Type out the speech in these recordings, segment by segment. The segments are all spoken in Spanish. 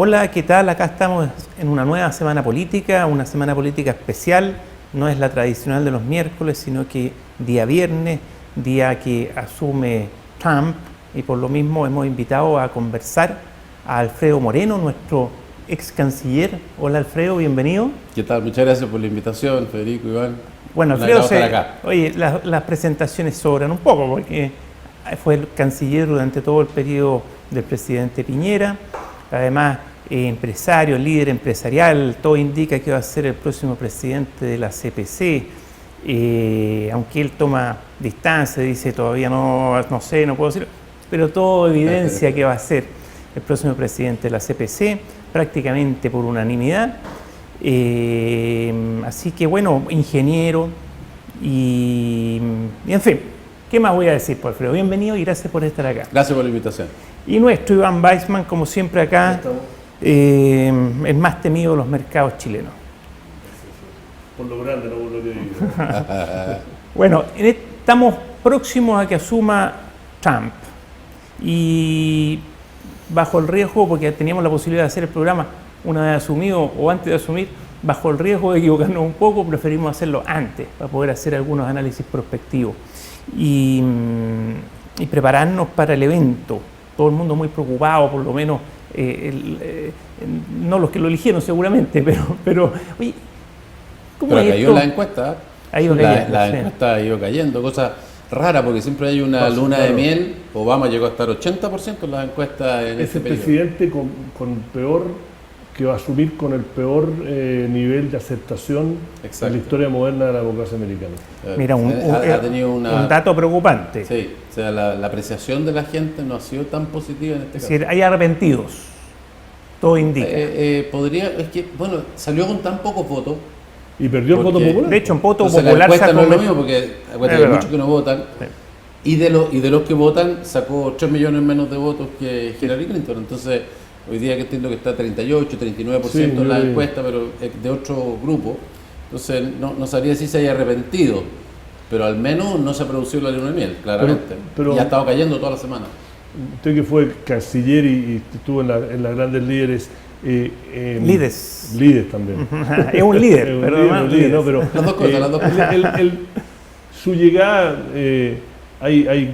Hola, ¿qué tal? Acá estamos en una nueva semana política especial. No es la tradicional de los miércoles, sino que día viernes, día que asume Trump, y por lo mismo hemos invitado a conversar a Alfredo Moreno, nuestro ex canciller. Hola Alfredo, bienvenido. ¿Qué tal? Muchas gracias por la invitación, Federico, Iván. Bueno, Alfredo, oye, las presentaciones sobran un poco porque fue el canciller durante todo el periodo del presidente Piñera. Además, empresario, líder empresarial, todo indica que va a ser el próximo presidente de la CPC, aunque él toma distancia, dice todavía no sé, no puedo decir, pero todo evidencia que va a ser el próximo presidente de la CPC, prácticamente por unanimidad. Así que bueno, ingeniero y en fin, ¿qué más voy a decir, por Alfredo? Bienvenido y gracias por estar acá. Gracias por la invitación. Y nuestro Iván Weissman, como siempre acá, el más temido de los mercados chilenos. Por lo grande, no por lo que digo. Bueno, estamos próximos a que asuma Trump y bajo el riesgo, porque teníamos la posibilidad de hacer el programa una vez asumido o antes de asumir, bajo el riesgo de equivocarnos un poco, preferimos hacerlo antes para poder hacer algunos análisis prospectivos y prepararnos para el evento. Todo el mundo muy preocupado, por lo menos, no los que lo eligieron seguramente, pero oye, ¿cómo pero es cayó esto? La encuesta ha ido cayendo, cosa rara porque siempre hay una luna de miel. Obama llegó a estar 80% en las encuestas en es este el periodo. presidente con peor, que va a asumir con el peor nivel de aceptación en la historia moderna de la democracia americana. Mira, ha tenido un dato preocupante. Sí, o sea, la apreciación de la gente no ha sido tan positiva en este caso. Es decir, hay arrepentidos, todo indica. Es que, bueno, salió con tan pocos votos. Y perdió el voto popular. De hecho, en voto Entonces, popular la encuesta sacó no es lo mismo porque hay muchos que no votan. Sí. Y de los que votan sacó 3 millones menos de votos que Hillary Clinton. Entonces, hoy día que entiendo que está 38, 39% Sí, en la encuesta, pero de otro grupo. Entonces, no sabría si se haya arrepentido, pero al menos no se ha producido la luna de miel, claramente. Pero y ha estado cayendo toda la semana. Usted que fue canciller y estuvo en las grandes líderes. Líderes también. Es un líder, pero las dos cosas. Su llegada,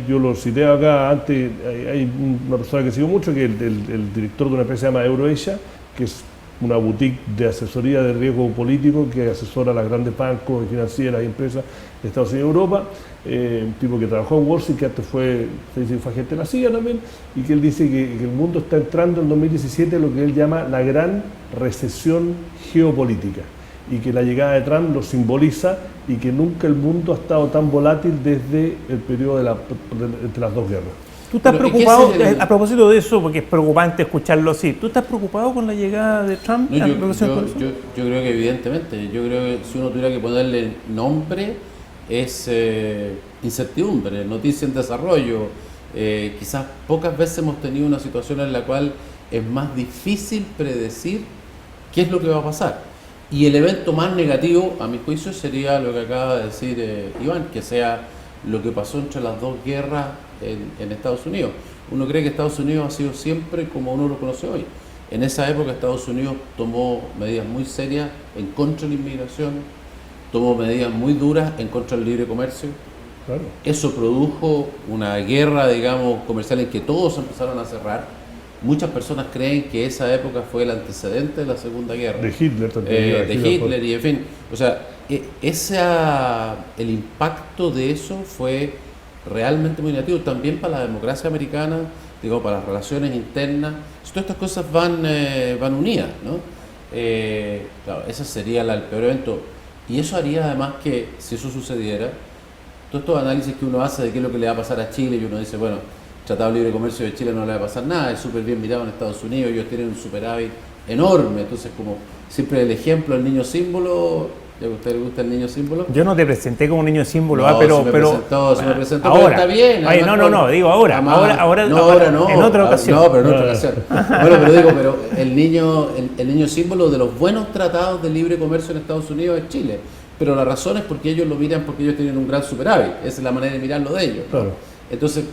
yo lo cité acá antes, hay una persona que sigo mucho, que es el director de una empresa que se llama EuroAsia, que es una boutique de asesoría de riesgo político que asesora a las grandes bancos y financieras y empresas de Estados Unidos y Europa. Un tipo que trabajó en Wall Street, que antes fue agente de la CIA también, y que él dice que el mundo está entrando en 2017 a lo que él llama la gran recesión geopolítica, y que la llegada de Trump lo simboliza, y que nunca el mundo ha estado tan volátil desde el periodo entre las dos guerras. ¿Tú estás preocupado, a propósito de eso, porque es preocupante escucharlo así, ¿tú estás preocupado con la llegada de Trump? No, yo creo que evidentemente, yo creo que si uno tuviera que ponerle nombre es incertidumbre, noticia en desarrollo. Quizás pocas veces hemos tenido una situación en la cual es más difícil predecir qué es lo que va a pasar. Y el evento más negativo, a mi juicio, sería lo que acaba de decir Iván, que sea lo que pasó entre las dos guerras en Estados Unidos. Uno cree que Estados Unidos ha sido siempre como uno lo conoce hoy. En esa época Estados Unidos tomó medidas muy serias en contra de la inmigración, tomó medidas muy duras en contra del libre comercio. Claro. Eso produjo una guerra, digamos, comercial en que todos empezaron a cerrar. Muchas personas creen que esa época fue el antecedente de la Segunda Guerra. De Hitler también. De Hitler y en fin. O sea, el impacto de eso fue realmente muy negativo también para la democracia americana, digo, para las relaciones internas. Todas estas cosas van unidas, ¿no? Claro, ese sería el peor evento. Y eso haría además que, si eso sucediera, todos estos análisis que uno hace de qué es lo que le va a pasar a Chile, y uno dice, bueno, Tratado de Libre Comercio de Chile no le va a pasar nada, es súper bien mirado en Estados Unidos, ellos tienen un superávit enorme. Entonces, como siempre el ejemplo, el niño símbolo, ¿ya a usted le gusta el niño símbolo? Yo no te presenté como un niño símbolo, no, pero se me presentó, ahora, pero está bien. Digo ahora, ahora no, en otra ocasión. No, pero en otra ocasión. Bueno, pero digo, el niño símbolo de los buenos tratados de libre comercio en Estados Unidos es Chile. Pero la razón es porque ellos lo miran porque ellos tienen un gran superávit. Esa es la manera de mirarlo de ellos, ¿no? Claro. Entonces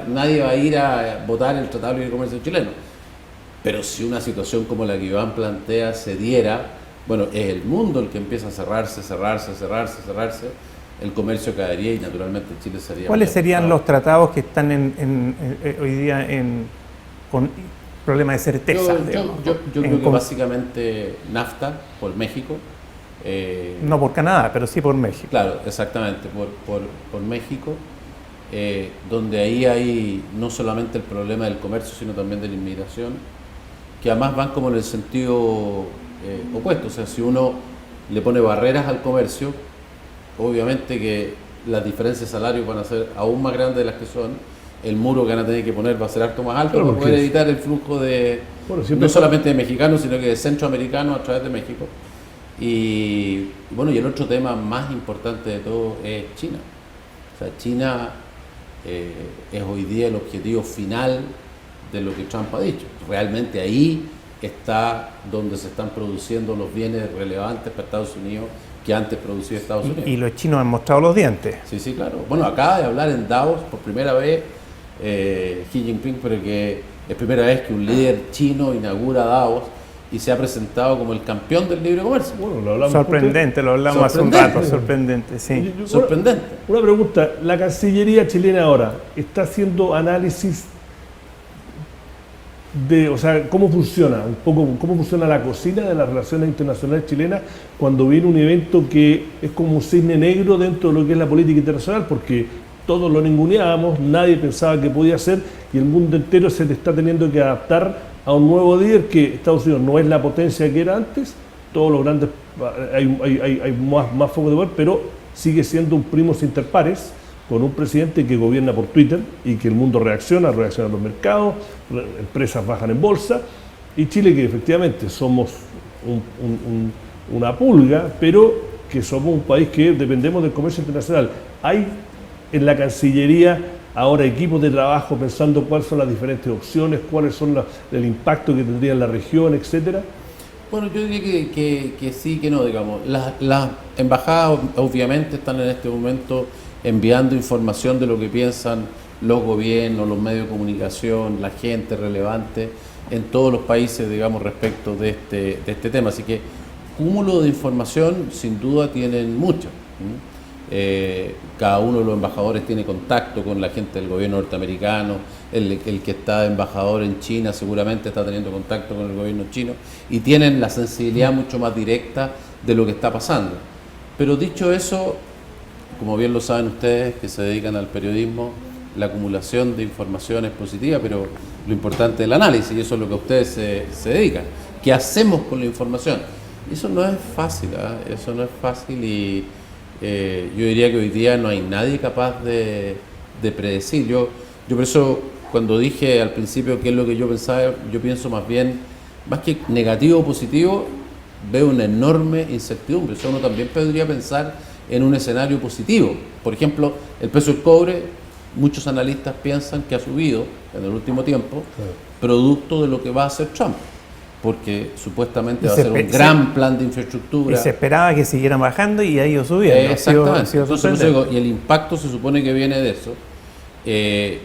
nadie va a ir a votar el Tratado de Libre Comercio chileno. Pero si una situación como la que Iván plantea se diera, bueno, es el mundo el que empieza a cerrarse, el comercio caería y naturalmente Chile sería... ¿Cuáles serían los tratados que están hoy día con problema de certeza? Yo creo que básicamente NAFTA por México. No por Canadá, pero sí por México. Claro, exactamente, por México, donde ahí hay no solamente el problema del comercio, sino también de la inmigración, que además van como en el sentido opuesto. O sea, si uno le pone barreras al comercio, obviamente que las diferencias de salarios van a ser aún más grandes de las que son, el muro que van a tener que poner va a ser harto más alto para poder evitar el flujo de no solamente de mexicanos, sino que de centroamericanos a través de México. Y bueno, y el otro tema más importante de todo es China. O sea, China es hoy día el objetivo final de lo que Trump ha dicho. Realmente ahí está donde se están produciendo los bienes relevantes para Estados Unidos que antes producía Estados Unidos. Y los chinos han mostrado los dientes. Sí, claro. Bueno, acaba de hablar en Davos por primera vez Xi Jinping, pero que es primera vez que un líder chino inaugura Davos y se ha presentado como el campeón del libre comercio. Bueno, lo hablamos sorprendente, lo hablamos hace un rato, sorprendente, sí. Sorprendente. Una pregunta, la Cancillería chilena ahora está haciendo análisis de, o sea, cómo funciona, un poco cómo funciona la cocina de las relaciones internacionales chilenas cuando viene un evento que es como un cisne negro dentro de lo que es la política internacional, porque todos lo ninguneábamos, nadie pensaba que podía ser y el mundo entero se le está teniendo que adaptar a un nuevo líder que Estados Unidos no es la potencia que era antes, todos los grandes, hay más foco de poder, pero sigue siendo un primus inter pares, con un presidente que gobierna por Twitter y que el mundo reacciona a los mercados, empresas bajan en bolsa, y Chile que efectivamente somos una pulga, pero que somos un país que dependemos del comercio internacional. Hay en la Cancillería ahora equipos de trabajo pensando cuáles son las diferentes opciones, cuáles son el impacto que tendría en la región, etcétera. Bueno, yo diría que sí, que no, digamos. Las embajadas obviamente están en este momento enviando información de lo que piensan los gobiernos, los medios de comunicación, la gente relevante en todos los países, digamos, respecto de este tema. Así que cúmulo de información sin duda tienen mucha. Cada uno de los embajadores tiene contacto con la gente del gobierno norteamericano, el que está embajador en China seguramente está teniendo contacto con el gobierno chino y tienen la sensibilidad mucho más directa de lo que está pasando. Pero dicho eso, como bien lo saben ustedes que se dedican al periodismo, la acumulación de información es positiva, pero lo importante es el análisis y eso es lo que ustedes se dedican. ¿Qué hacemos con la información? Eso no es fácil, eso no es fácil y yo diría que hoy día no hay nadie capaz de predecir. Yo por eso cuando dije al principio qué es lo que yo pensaba, yo pienso más bien, más que negativo o positivo, veo una enorme incertidumbre. Eso uno también podría pensar en un escenario positivo. Por ejemplo, el precio del cobre, muchos analistas piensan que ha subido en el último tiempo, producto de lo que va a hacer Trump, porque supuestamente va a ser un gran plan de infraestructura. Y se esperaba que siguieran bajando y ha ido subiendo. Exactamente. Entonces, y el impacto se supone que viene de eso.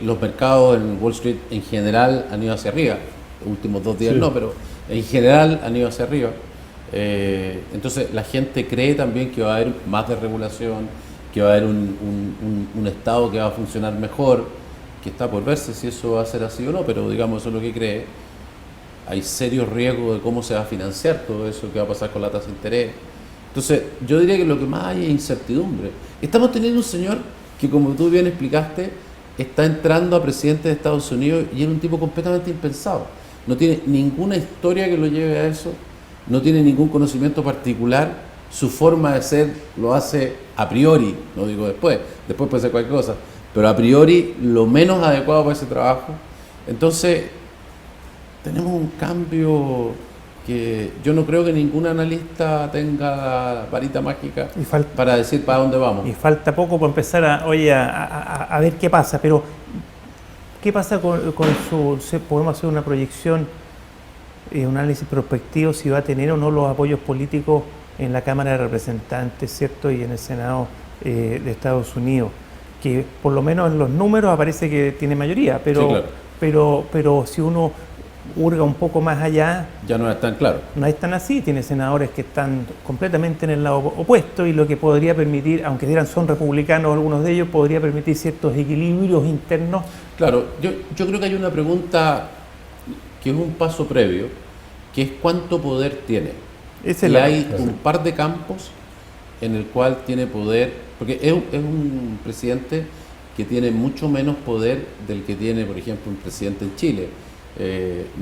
Los mercados en Wall Street en general han ido hacia arriba. Los últimos 2 días no, pero en general han ido hacia arriba. Entonces la gente cree también que va a haber más desregulación, que va a haber un Estado que va a funcionar mejor, que está por verse si eso va a ser así o no, pero digamos eso es lo que cree. Hay serios riesgos de cómo se va a financiar todo eso, qué va a pasar con la tasa de interés. Entonces yo diría que lo que más hay es incertidumbre. Estamos teniendo un señor que, como tú bien explicaste, está entrando a presidente de Estados Unidos y es un tipo completamente impensado. No tiene ninguna historia que lo lleve a eso, no tiene ningún conocimiento particular, su forma de ser lo hace a priori, no digo después puede ser cualquier cosa, pero a priori lo menos adecuado para ese trabajo. Entonces tenemos un cambio que yo no creo que ningún analista tenga la varita mágica para decir para dónde vamos. Y falta poco para empezar a ver qué pasa, pero ¿qué pasa con podemos hacer una proyección, un análisis prospectivo si va a tener o no los apoyos políticos en la Cámara de Representantes, ¿cierto? Y en el Senado de Estados Unidos, que por lo menos en los números aparece que tiene mayoría, pero, sí, claro. pero si uno hurga un poco más allá, Ya no es tan claro. no es tan así. Tiene senadores que están completamente en el lado opuesto y lo que podría permitir, aunque son republicanos algunos de ellos, podría permitir ciertos equilibrios internos. Claro, yo creo que hay una pregunta que es un paso previo, que es cuánto poder tiene. Y hay un par de campos en el cual tiene poder, porque es un presidente que tiene mucho menos poder del que tiene, por ejemplo, un presidente en Chile.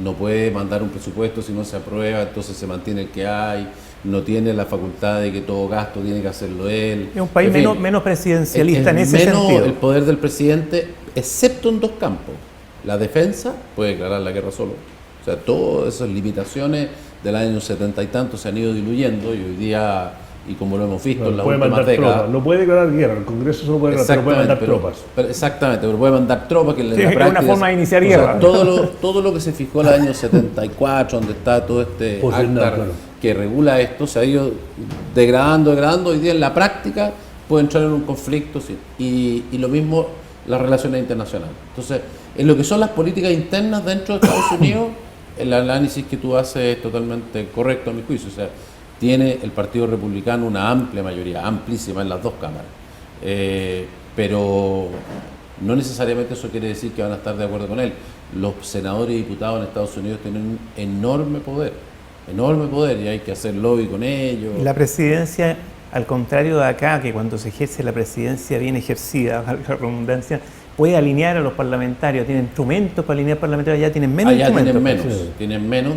No puede mandar un presupuesto si no se aprueba, entonces se mantiene el que hay, no tiene la facultad de que todo gasto tiene que hacerlo él. Es un país menos presidencialista en ese menos sentido. El poder del presidente, excepto en dos campos. La defensa puede declarar la guerra solo. O sea, todas esas limitaciones del año 70 y tanto se han ido diluyendo y hoy día, y como lo hemos visto en las últimas décadas... No puede declarar guerra, el Congreso solo puede declarar, pero puede mandar tropas. Exactamente, pero puede mandar tropas que en la práctica... Es una forma de iniciar guerra. Todo lo que se fijó en el año 74, donde está todo este acta que regula esto, se ha ido degradando, hoy día en la práctica puede entrar en un conflicto, sí, y lo mismo las relaciones internacionales. Entonces, en lo que son las políticas internas dentro de Estados Unidos, el análisis que tú haces es totalmente correcto a mi juicio. O sea, tiene el Partido Republicano una amplia mayoría, amplísima en las dos cámaras. Pero no necesariamente eso quiere decir que van a estar de acuerdo con él. Los senadores y diputados en Estados Unidos tienen un enorme poder, y hay que hacer lobby con ellos. La presidencia, al contrario de acá, que cuando se ejerce la presidencia bien ejercida, valga la redundancia, puede alinear a los parlamentarios, tienen instrumentos para alinear parlamentarios, allá tienen menos instrumentos. Tienen menos,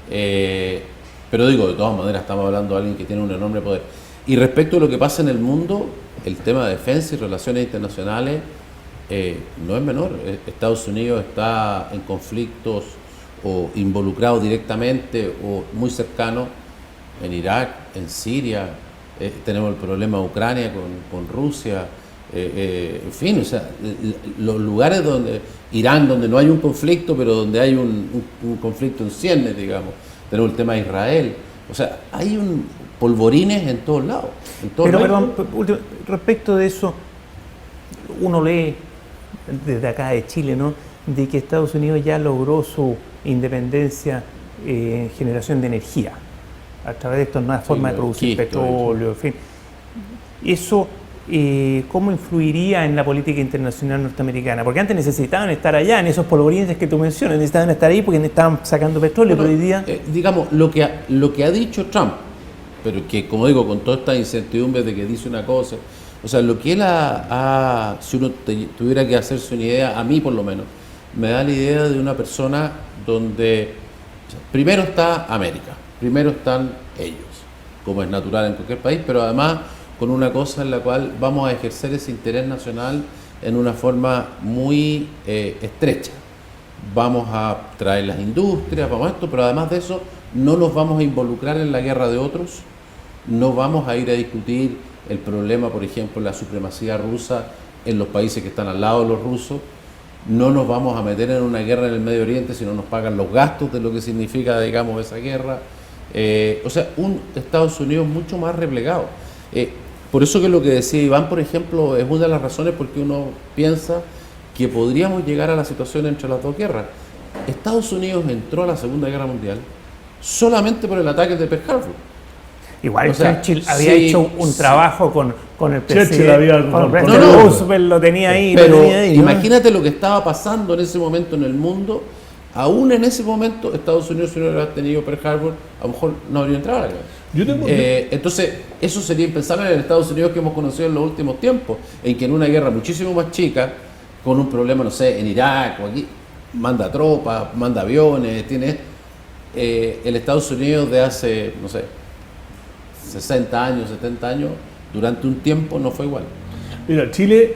pero digo, de todas maneras estamos hablando de alguien que tiene un enorme poder. Y respecto a lo que pasa en el mundo, el tema de defensa y relaciones internacionales no es menor. Estados Unidos está en conflictos o involucrado directamente o muy cercano en Irak, en Siria, tenemos el problema de Ucrania con Rusia. En fin, o sea, los lugares donde, Irán, donde no hay un conflicto, pero donde hay un conflicto en ciernes, digamos, tenemos el tema de Israel, o sea, hay polvorines en todos lados. Perdón, respecto de eso, uno lee desde acá de Chile, ¿no?, de que Estados Unidos ya logró su independencia en generación de energía, a través de estas nuevas formas de producir petróleo, en fin. Eso... ¿cómo influiría en la política internacional norteamericana? Porque antes necesitaban estar allá, en esos polvorines que tú mencionas, necesitaban estar ahí porque estaban sacando petróleo, pero hoy día... digamos, lo que ha dicho Trump, pero que, como digo, con toda esta incertidumbre de que dice una cosa, o sea, lo que él si uno tuviera que hacerse una idea, a mí por lo menos, me da la idea de una persona donde, o sea, primero está América, primero están ellos, como es natural en cualquier país, pero además... con una cosa en la cual vamos a ejercer ese interés nacional en una forma muy estrecha. Vamos a traer las industrias, vamos a esto, pero además de eso no nos vamos a involucrar en la guerra de otros, no vamos a ir a discutir el problema, por ejemplo, la supremacía rusa en los países que están al lado de los rusos, no nos vamos a meter en una guerra en el Medio Oriente si no nos pagan los gastos de lo que significa, digamos, esa guerra. O sea, un Estados Unidos mucho más replegado. Por eso que lo que decía Iván, por ejemplo, es una de las razones por qué uno piensa que podríamos llegar a la situación entre las dos guerras. Estados Unidos entró a la Segunda Guerra Mundial solamente por el ataque de Pearl Harbor. Igual, o sea, Churchill había hecho un trabajo con el presidente. Roosevelt lo tenía ahí. Pero imagínate lo que estaba pasando en ese momento en el mundo. Aún en ese momento, Estados Unidos, si no hubiera tenido Pearl Harbor, a lo mejor no habría entrado a la guerra. Entonces, eso sería impensable en el Estados Unidos que hemos conocido en los últimos tiempos, en que en una guerra muchísimo más chica, con un problema, no sé, en Irak o aquí, manda tropas, manda aviones, tiene el Estados Unidos de hace, no sé, 60 años, 70 años, durante un tiempo no fue igual. Mira, Chile,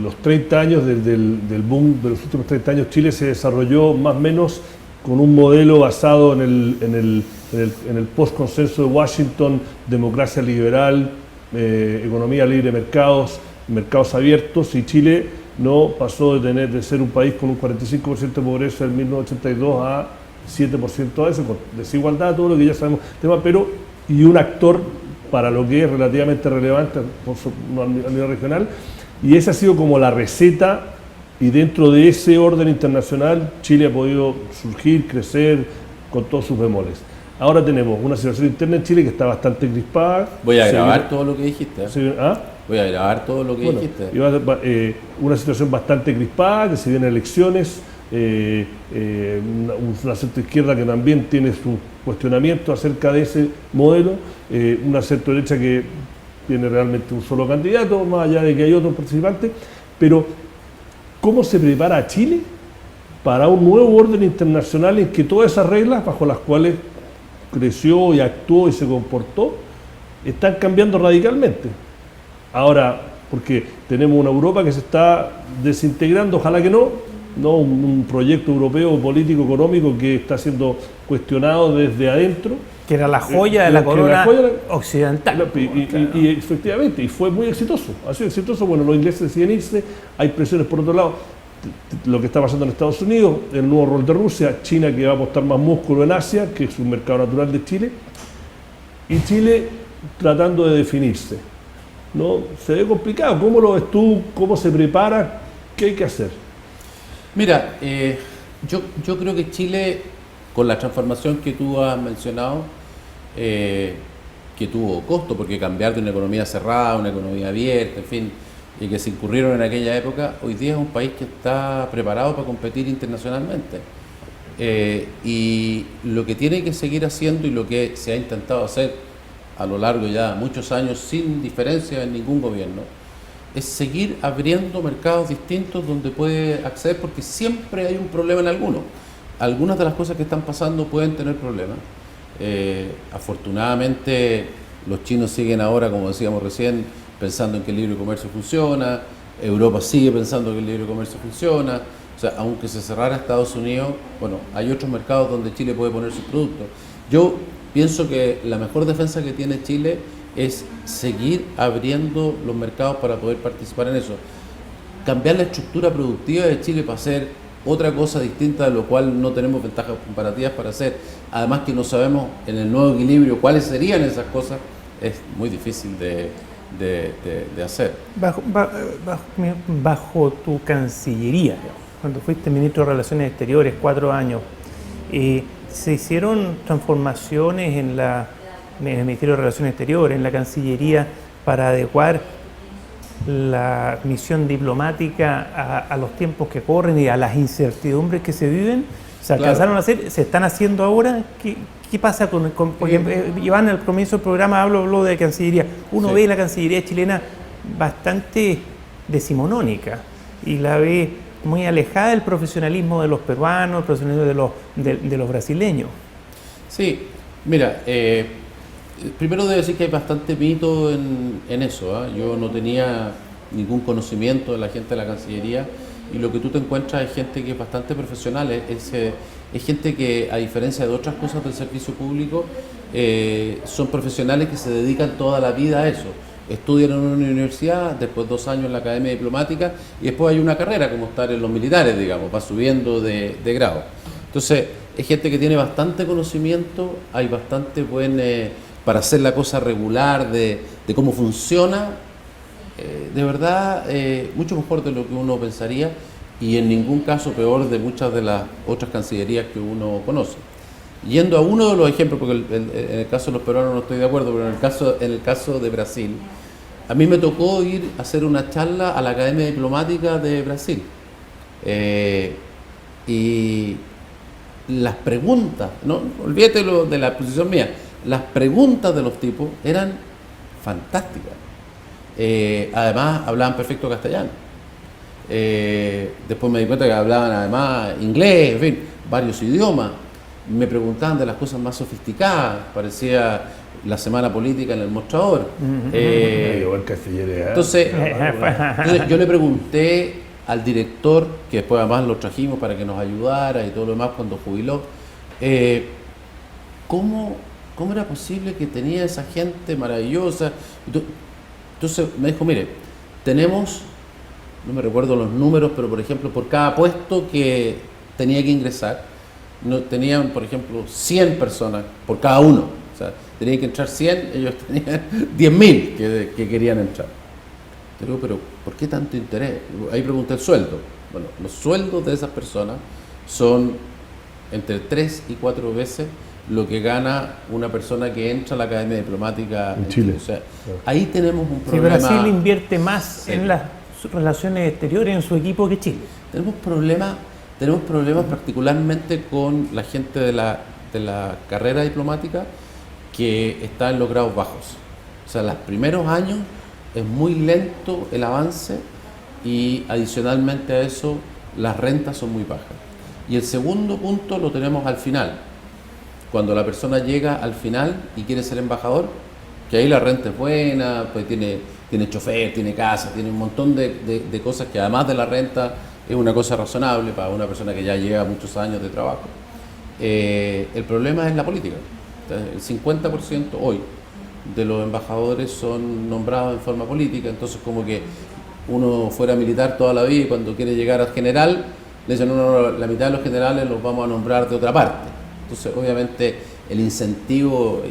los 30 años del boom de los últimos 30 años, Chile se desarrolló más o menos con un modelo basado en el post-consenso de Washington, democracia liberal, economía libre, mercados abiertos, y Chile no pasó de ser un país con un 45% de pobreza en 1982 a 7% de eso, con desigualdad, todo lo que ya sabemos, pero y un actor para lo que es relativamente relevante a nivel regional, y esa ha sido como la receta Y dentro de ese orden internacional, Chile ha podido surgir, crecer con todos sus bemoles. Ahora tenemos una situación interna en Chile que está bastante crispada. Voy a grabar todo lo que dijiste. ¿Ah? Voy a grabar todo lo que dijiste. Una situación bastante crispada, que se vienen elecciones, una centro izquierda que también tiene su cuestionamiento acerca de ese modelo, una centro derecha que tiene realmente un solo candidato, más allá de que hay otros participantes, pero ¿cómo se prepara a Chile para un nuevo orden internacional en que todas esas reglas bajo las cuales creció y actuó y se comportó están cambiando radicalmente? Ahora, porque tenemos una Europa que se está desintegrando, ojalá que no un proyecto europeo político económico que está siendo cuestionado desde adentro. Que era la joya de la corona occidental. Y efectivamente, y fue muy exitoso, ha sido exitoso. Bueno, los ingleses deciden irse, hay presiones por otro lado, lo que está pasando en Estados Unidos, el nuevo rol de Rusia, China que va a apostar más músculo en Asia, que es un mercado natural de Chile, y Chile tratando de definirse. ¿No? Se ve complicado. ¿Cómo lo ves tú? ¿Cómo se prepara? ¿Qué hay que hacer? Mira, yo creo que Chile, con la transformación que tú has mencionado, que tuvo costo, porque cambiar de una economía cerrada a una economía abierta, en fin, y que se incurrieron en aquella época, hoy día es un país que está preparado para competir internacionalmente. Y lo que tiene que seguir haciendo y lo que se ha intentado hacer a lo largo ya de muchos años sin diferencia en ningún gobierno, es seguir abriendo mercados distintos donde puede acceder, porque siempre hay un problema en alguno. Algunas de las cosas que están pasando pueden tener problemas. Afortunadamente los chinos siguen ahora, como decíamos recién, pensando en que el libre comercio funciona, Europa sigue pensando que el libre comercio funciona, o sea, aunque se cerrara Estados Unidos, bueno, hay otros mercados donde Chile puede poner sus productos. Yo pienso que la mejor defensa que tiene Chile es seguir abriendo los mercados para poder participar en eso. Cambiar la estructura productiva de Chile para hacer otra cosa distinta, de lo cual no tenemos ventajas comparativas para hacer. Además que no sabemos en el nuevo equilibrio cuáles serían esas cosas, es muy difícil de hacer. Bajo tu cancillería, cuando fuiste ministro de Relaciones Exteriores, 4 años, se hicieron transformaciones en el Ministerio de Relaciones Exteriores, en la Cancillería, para adecuar la misión diplomática a los tiempos que corren y a las incertidumbres que se viven. ¿Se alcanzaron a hacer? ¿Se están haciendo ahora? ¿Qué pasa porque Iván, al comienzo del programa habló de Cancillería. Uno ve la Cancillería chilena bastante decimonónica y la ve muy alejada del profesionalismo de los peruanos, el profesionalismo de los brasileños. Sí, mira, primero debo decir que hay bastante mito en eso. Yo no tenía ningún conocimiento de la gente de la Cancillería y lo que tú te encuentras es gente que es bastante profesional, es gente que, a diferencia de otras cosas del servicio público, son profesionales que se dedican toda la vida a eso. Estudian en una universidad, después 2 años en la Academia Diplomática y después hay una carrera, como estar en los militares, digamos, va subiendo de grado. Entonces, es gente que tiene bastante conocimiento, hay bastante buen, para hacer la cosa regular de cómo funciona, de verdad, mucho mejor de lo que uno pensaría y en ningún caso peor de muchas de las otras cancillerías que uno conoce. Yendo a uno de los ejemplos, porque en el caso de los peruanos no estoy de acuerdo, pero en el caso de Brasil, a mí me tocó ir a hacer una charla a la Academia Diplomática de Brasil. Y las preguntas, no olvídate de la posición mía, las preguntas de los tipos eran fantásticas. Además, hablaban perfecto castellano. Después me di cuenta que hablaban además inglés, en fin, varios idiomas. Me preguntaban de las cosas más sofisticadas, parecía la semana política en el mostrador. Entonces, yo le pregunté al director, que después además lo trajimos para que nos ayudara y todo lo demás cuando jubiló, ¿cómo era posible que tenía esa gente maravillosa? Entonces me dijo, mire, tenemos, no me recuerdo los números, pero por ejemplo, por cada puesto que tenía que ingresar, no tenían, por ejemplo, 100 personas por cada uno. O sea, tenían que entrar 100, ellos tenían 10.000 que querían entrar. Te digo, pero ¿por qué tanto interés? Ahí pregunté el sueldo. Bueno, los sueldos de esas personas son entre 3 y 4 veces lo que gana una persona que entra a la Academia Diplomática En Chile. O sea, Claro. ahí tenemos un Si problema. Brasil invierte más Sí. en las relaciones exteriores en su equipo que Chile. Tenemos problemas particularmente con la gente de la carrera diplomática que está en los grados bajos. O sea, los primeros años es muy lento el avance y adicionalmente a eso las rentas son muy bajas. Y el segundo punto lo tenemos al final. Cuando la persona llega al final y quiere ser embajador, que ahí la renta es buena, pues tiene chofer, tiene casa, tiene un montón de cosas que además de la renta es una cosa razonable para una persona que ya lleva muchos años de trabajo. El problema es la política. El 50% hoy de los embajadores son nombrados en forma política, entonces como que uno fuera militar toda la vida y cuando quiere llegar a general, le dicen, no, la mitad de los generales los vamos a nombrar de otra parte. Entonces obviamente el incentivo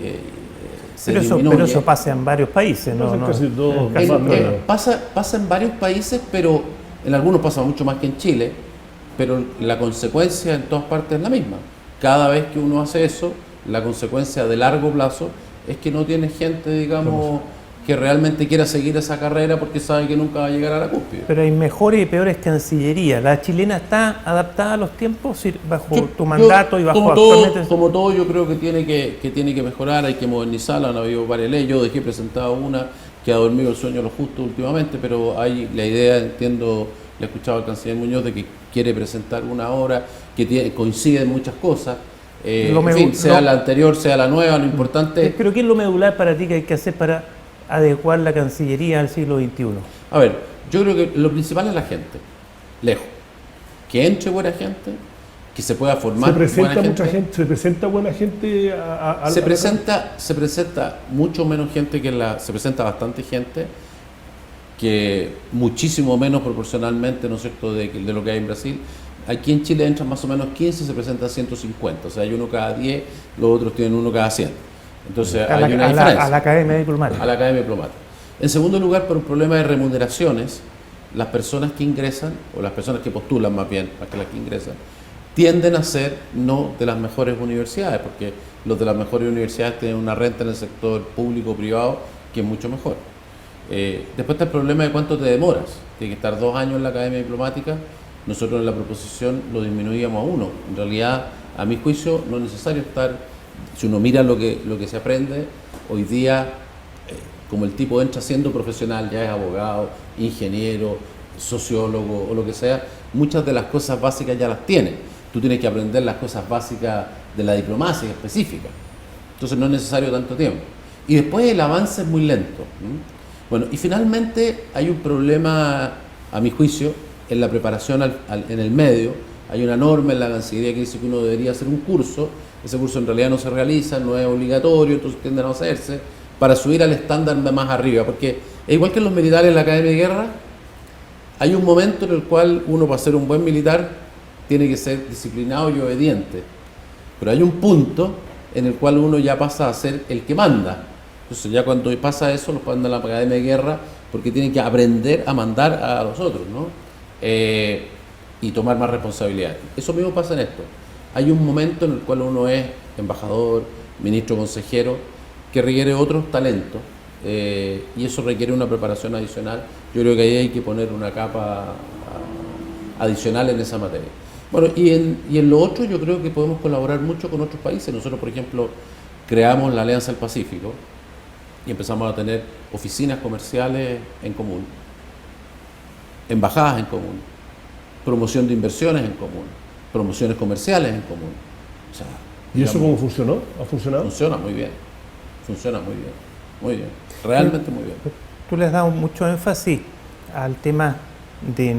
se disminuye. Pero eso pasa en varios países, ¿no? Pasa en casi todos. En casi todos. Pasa en varios países, pero en algunos pasa mucho más que en Chile, pero la consecuencia en todas partes es la misma. Cada vez que uno hace eso, la consecuencia de largo plazo es que no tiene gente, digamos, que realmente quiera seguir esa carrera porque sabe que nunca va a llegar a la cúspide. Pero hay mejores y peores cancillerías. ¿La chilena está adaptada a los tiempos bajo tu mandato y bajo actualmente? Como todo, yo creo que tiene que mejorar, hay que modernizarla. Han habido varias leyes. Yo dejé presentado una que ha dormido el sueño de lo justo últimamente, pero hay la idea, entiendo, le he escuchado al canciller Muñoz, de que quiere presentar una obra que coincide en muchas cosas. En fin, sea la anterior, sea la nueva, lo importante... Pero ¿qué es lo medular para ti que hay que hacer para adecuar la Cancillería al siglo XXI? A ver, yo creo que lo principal es la gente, lejos. Que entre buena gente, que se pueda formar ¿Se presenta buena mucha gente? ¿Se presenta buena gente Se presenta mucho menos gente se presenta bastante gente, que muchísimo menos proporcionalmente, ¿no es cierto?, de lo que hay en Brasil. Aquí en Chile entran más o menos 15, se presentan 150, o sea, hay uno cada 10, los otros tienen uno cada 100. Entonces hay una diferencia. A la Academia Diplomática. A la Academia Diplomática. En segundo lugar, por un problema de remuneraciones, las personas que ingresan, o las personas que postulan más bien, más que las que ingresan, tienden a ser no de las mejores universidades, porque los de las mejores universidades tienen una renta en el sector público o privado que es mucho mejor. Después está el problema de cuánto te demoras. Tienes que estar 2 años en la Academia Diplomática. Nosotros en la proposición lo disminuíamos a 1. En realidad, a mi juicio, no es necesario estar, si uno mira lo que se aprende, hoy día, como el tipo entra siendo profesional, ya es abogado, ingeniero, sociólogo o lo que sea, muchas de las cosas básicas ya las tiene. Tú tienes que aprender las cosas básicas de la diplomacia específica. Entonces no es necesario tanto tiempo. Y después el avance es muy lento. Bueno, y finalmente hay un problema, a mi juicio, en la preparación en el medio. Hay una norma en la Cancillería que dice que uno debería hacer un curso. Ese curso en realidad no se realiza, no es obligatorio, entonces tiende a no hacerse, para subir al estándar de más arriba. Porque es igual que en los militares en la Academia de Guerra, hay un momento en el cual uno, para ser un buen militar, tiene que ser disciplinado y obediente. Pero hay un punto en el cual uno ya pasa a ser el que manda. Entonces ya cuando pasa eso, los mandan a la Academia de Guerra porque tienen que aprender a mandar a los otros, ¿no? Y tomar más responsabilidad. Eso mismo pasa en esto. Hay un momento en el cual uno es embajador, ministro, consejero, que requiere otros talentos, y eso requiere una preparación adicional. Yo creo que ahí hay que poner una capa adicional en esa materia. Bueno, y en lo otro yo creo que podemos colaborar mucho con otros países. Nosotros, por ejemplo, creamos la Alianza del Pacífico y empezamos a tener oficinas comerciales en común, embajadas en común, promoción de inversiones en común, promociones comerciales en común. O sea, ¿Y eso cómo funcionó? ¿Ha funcionado? Funciona muy bien, muy bien, realmente muy bien. Tú le has dado mucho énfasis al tema de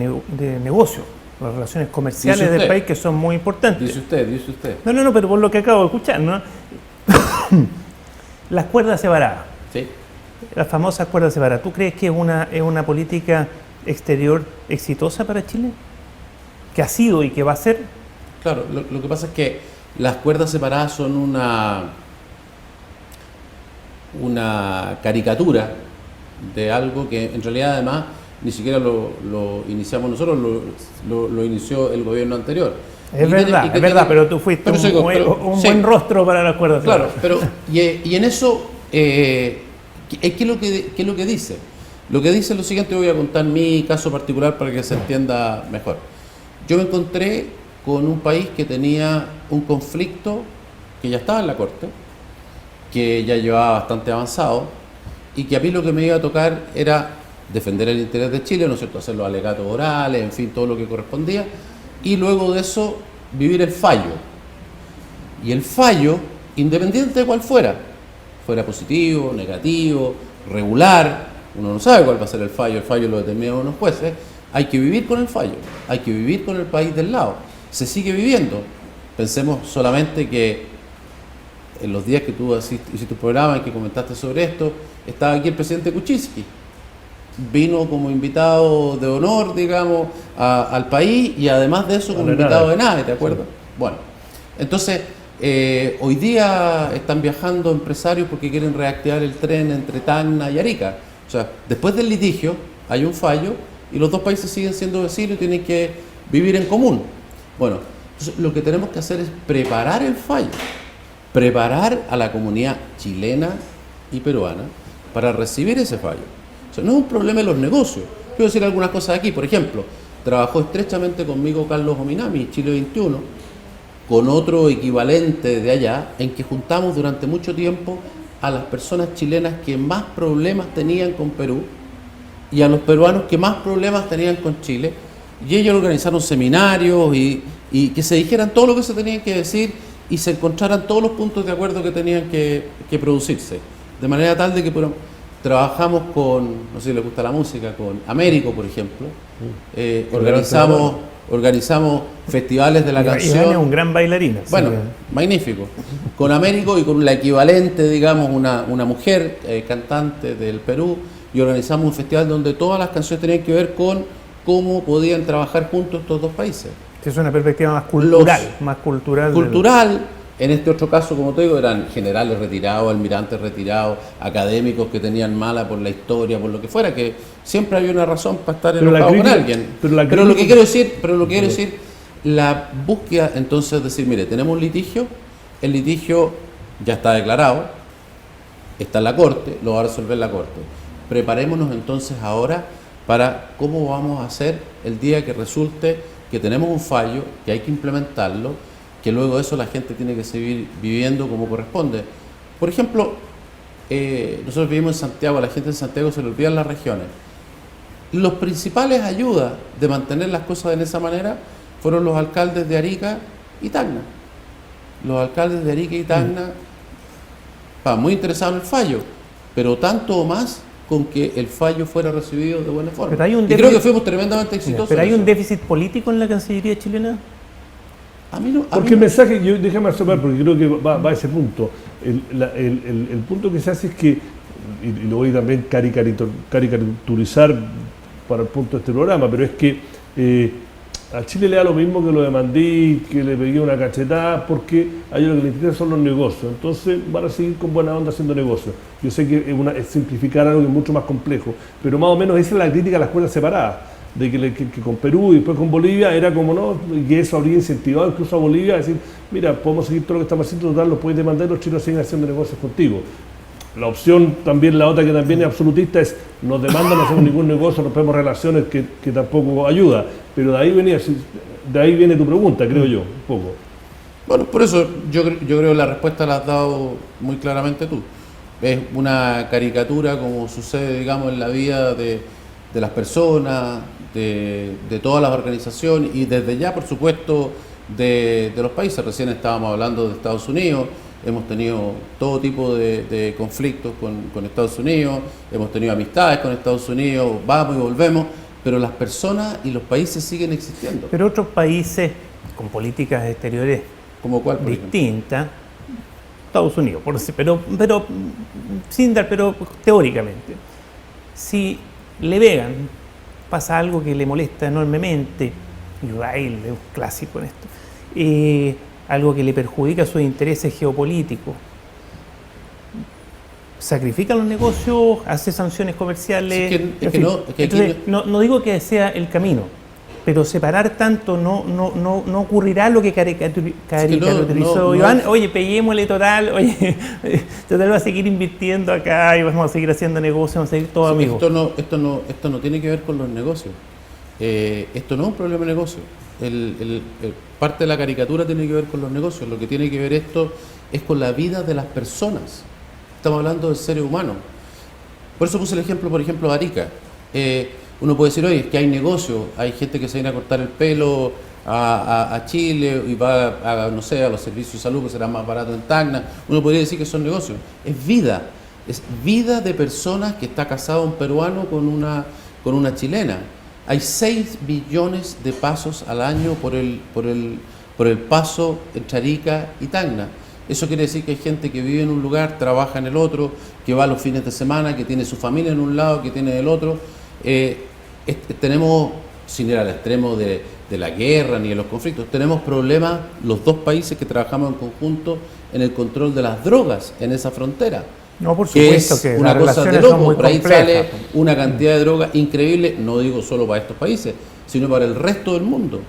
negocio, las relaciones comerciales del país, que son muy importantes. Dice usted. No, pero por lo que acabo de escuchar, ¿no? Las cuerdas separadas. Sí. Las famosas cuerdas separadas. ¿Tú crees que es una política exterior exitosa para Chile? ¿Que ha sido y que va a ser? Claro, lo que pasa es que las cuerdas separadas son una caricatura de algo que en realidad además ni siquiera lo iniciamos nosotros, lo inició el gobierno anterior. Es verdad, pero tú fuiste un buen rostro para el acuerdo. Claro, pero y en eso, ¿qué es lo que dice? Lo que dice es lo siguiente, voy a contar mi caso particular para que se entienda mejor. Yo me encontré con un país que tenía un conflicto que ya estaba en la Corte, que ya llevaba bastante avanzado, y que a mí lo que me iba a tocar era defender el interés de Chile, ¿no es cierto?, hacer los alegatos orales, en fin, todo lo que correspondía, y luego de eso vivir el fallo. Y el fallo, independiente de cuál fuera positivo, negativo, regular, uno no sabe cuál va a ser el fallo lo determinan unos jueces, hay que vivir con el fallo, hay que vivir con el país del lado, se sigue viviendo. Pensemos solamente que en los días que tú hiciste tu programa en que comentaste sobre esto, estaba aquí el presidente Kuczynski, vino como invitado de honor, digamos, al país, y además de eso como invitado de nada, ¿te acuerdas? Sí. Bueno, entonces hoy día están viajando empresarios porque quieren reactivar el tren entre Tacna y Arica. O sea, después del litigio hay un fallo y los dos países siguen siendo vecinos y tienen que vivir en común. Bueno, entonces lo que tenemos que hacer es preparar el fallo, preparar a la comunidad chilena y peruana para recibir ese fallo. O sea, no es un problema de los negocios. Quiero decir algunas cosas aquí. Por ejemplo, trabajó estrechamente conmigo Carlos Ominami, Chile 21, con otro equivalente de allá, en que juntamos durante mucho tiempo a las personas chilenas que más problemas tenían con Perú y a los peruanos que más problemas tenían con Chile, y ellos organizaron seminarios y que se dijeran todo lo que se tenían que decir y se encontraran todos los puntos de acuerdo que tenían que producirse, de manera tal de que trabajamos con, no sé si les gusta la música, con Américo, por ejemplo, organizamos festivales de la canción. Iván es un gran bailarín. Bueno, magnífico. Con Américo y con la equivalente, digamos, una mujer cantante del Perú, y organizamos un festival donde todas las canciones tenían que ver con cómo podían trabajar juntos estos dos países. Es una perspectiva más cultural. Cultural. En este otro caso, como te digo, eran generales retirados, almirantes retirados, académicos que tenían mala por la historia, por lo que fuera, que siempre había una razón para estar enojado con alguien. Pero lo que quiero decir, la búsqueda, entonces, es decir, mire, tenemos un litigio, el litigio ya está declarado, está en la Corte, lo va a resolver la Corte. Preparémonos entonces ahora para cómo vamos a hacer el día que resulte que tenemos un fallo, que hay que implementarlo, que luego de eso la gente tiene que seguir viviendo como corresponde. Por ejemplo, nosotros vivimos en Santiago, a la gente en Santiago se le olvidan las regiones. Los principales ayudas de mantener las cosas de esa manera fueron los alcaldes de Arica y Tacna. Los alcaldes de Arica y Tacna estaban muy interesados en el fallo, pero tanto o más con que el fallo fuera recibido de buena forma. Creo que fuimos tremendamente exitosos. ¿Pero hay un déficit político en la Cancillería chilena? A mí no. Porque el mensaje, déjame asomar, porque creo que va a ese punto. El punto que se hace es que, y lo voy a también caricaturizar para el punto de este programa, pero es que a Chile le da lo mismo que lo demandé, que le pegué una cachetada, porque a ellos lo que les interesa son los negocios. Entonces van a seguir con buena onda haciendo negocios. Yo sé que es simplificar algo que es mucho más complejo, pero más o menos esa es la crítica a las escuelas separadas. De que con Perú y después con Bolivia era como no, y eso habría incentivado incluso a Bolivia a decir, mira, podemos seguir todo lo que estamos haciendo, total, lo puedes demandar y los chinos siguen haciendo negocios contigo. La opción también, la otra que también es absolutista, es nos demandan, no hacemos ningún negocio, rompemos relaciones, que tampoco ayuda. Pero de ahí viene tu pregunta, creo yo, un poco. Bueno, por eso yo creo que la respuesta la has dado muy claramente tú. Es una caricatura como sucede, digamos, en la vida de las personas, de todas las organizaciones y desde ya, por supuesto, de los países. Recién estábamos hablando de Estados Unidos, hemos tenido todo tipo de conflictos con Estados Unidos, hemos tenido amistades con Estados Unidos, vamos y volvemos, pero las personas y los países siguen existiendo. Pero otros países con políticas exteriores ¿Como cuál, por distintas, ejemplo? Estados Unidos, pero teóricamente, si le vean pasa algo que le molesta enormemente, Israel es un clásico en esto, algo que le perjudica sus intereses geopolíticos, sacrifica los negocios, hace sanciones comerciales. Entonces, no digo que sea el camino, pero separar tanto no ocurrirá lo que caricaturizó Iván. Oye, peguémosle total, oye, total va a seguir invirtiendo acá y vamos a seguir haciendo negocios, vamos a seguir todos amigos. Esto no tiene que ver con los negocios. Esto no es un problema de negocio. Parte de la caricatura tiene que ver con los negocios. Lo que tiene que ver esto es con la vida de las personas. Estamos hablando del ser humano. Por eso puse el ejemplo, por ejemplo, de Arica. Uno puede decir, oye, es que hay negocios, hay gente que se viene a cortar el pelo a Chile y va no sé, a los servicios de salud que será más barato en Tacna. Uno podría decir que son negocios. Es vida de personas que está casado un peruano con una chilena. Hay 6 billones de pasos al año por el paso entre Arica y Tacna. Eso quiere decir que hay gente que vive en un lugar, trabaja en el otro, que va los fines de semana, que tiene su familia en un lado, que tiene el otro. Tenemos, sin ir al extremo de la guerra ni de los conflictos, tenemos problemas los dos países que trabajamos en conjunto en el control de las drogas en esa frontera. No, por supuesto es que una cosa de loco, por ahí sale una cantidad de droga increíble, no digo solo para estos países, sino para el resto del mundo.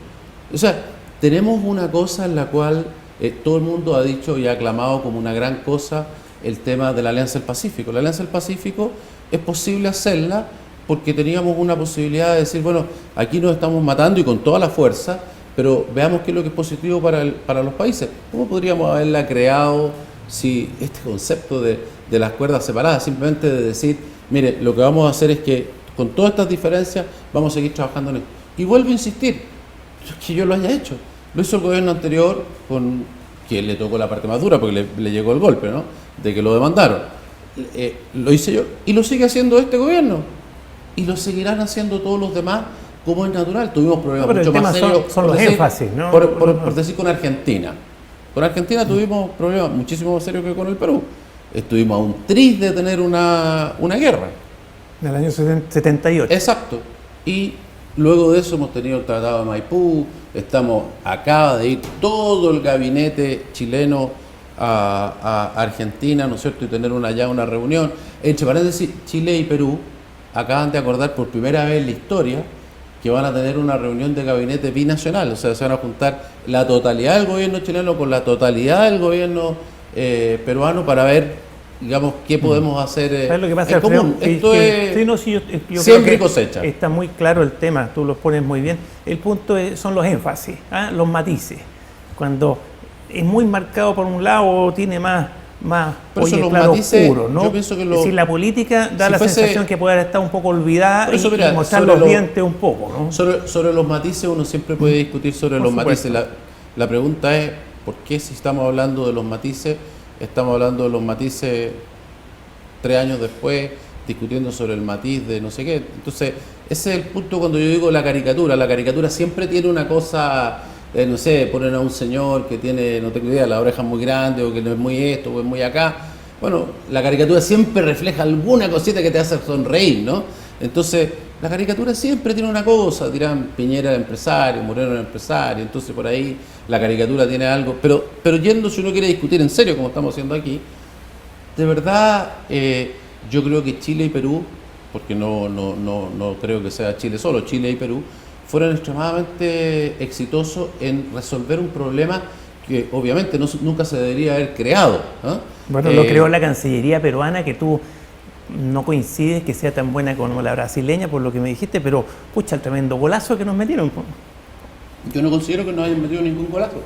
O sea, tenemos una cosa en la cual todo el mundo ha dicho y ha aclamado como una gran cosa el tema de la Alianza del Pacífico. La Alianza del Pacífico es posible hacerla porque teníamos una posibilidad de decir, bueno, aquí nos estamos matando y con toda la fuerza, pero veamos qué es lo que es positivo para los países. ¿Cómo podríamos haberla creado si este concepto de las cuerdas separadas, simplemente de decir, mire, lo que vamos a hacer es que con todas estas diferencias vamos a seguir trabajando en esto? Y vuelvo a insistir, que yo lo haya hecho. Lo hizo el gobierno anterior, que le tocó la parte más dura porque le llegó el golpe, ¿no?, de que lo demandaron. Lo hice yo y lo sigue haciendo este gobierno. Y lo seguirán haciendo todos los demás, como es natural. Tuvimos problemas mucho más serios. Son los énfasis, ¿no? Por decir con Argentina. Con Argentina tuvimos problemas muchísimo más serios que con el Perú. Estuvimos a un tris de tener una guerra. En el año 78. Exacto. Y luego de eso hemos tenido el Tratado de Maipú, acaba de ir todo el gabinete chileno a Argentina, ¿no es cierto?, y tener allá una reunión. Entre paréntesis, Chile y Perú acaban de acordar por primera vez en la historia que van a tener una reunión de gabinete binacional, o sea, se van a juntar la totalidad del gobierno chileno con la totalidad del gobierno peruano para ver, digamos, qué podemos hacer ¿sabes lo que pasa, en común? Esto es siembra y cosecha. Está muy claro el tema, tú lo pones muy bien. El punto son los énfasis, los matices. Cuando es muy marcado por un lado o tiene más claro, matices, oscuro, ¿no? Yo pienso que es decir, la política da la sensación que puede haber estado un poco olvidada y mostrar los dientes un poco, ¿no? Sobre los matices uno siempre puede discutir sobre los matices. La pregunta es, ¿por qué si estamos hablando de los matices, estamos hablando de los matices 3 años después, discutiendo sobre el matiz de no sé qué? Entonces, ese es el punto cuando yo digo la caricatura. La caricatura siempre tiene una cosa... no sé, ponen a un señor que tiene, no tengo idea, la oreja muy grande o que no es muy esto o es muy acá. Bueno, la caricatura siempre refleja alguna cosita que te hace sonreír, ¿no? Entonces, la caricatura siempre tiene una cosa, dirán Piñera el empresario, Moreno el empresario, entonces por ahí la caricatura tiene algo, pero yendo, si uno quiere discutir en serio, como estamos haciendo aquí, de verdad, yo creo que Chile y Perú, porque no creo que sea Chile solo, Chile y Perú, fueron extremadamente exitosos en resolver un problema que obviamente nunca se debería haber creado, ¿eh? Bueno, lo creó la Cancillería peruana, que tú no coincides que sea tan buena como la brasileña, por lo que me dijiste, pero pucha, el tremendo golazo que nos metieron. Yo no considero que nos hayan metido ningún golazo.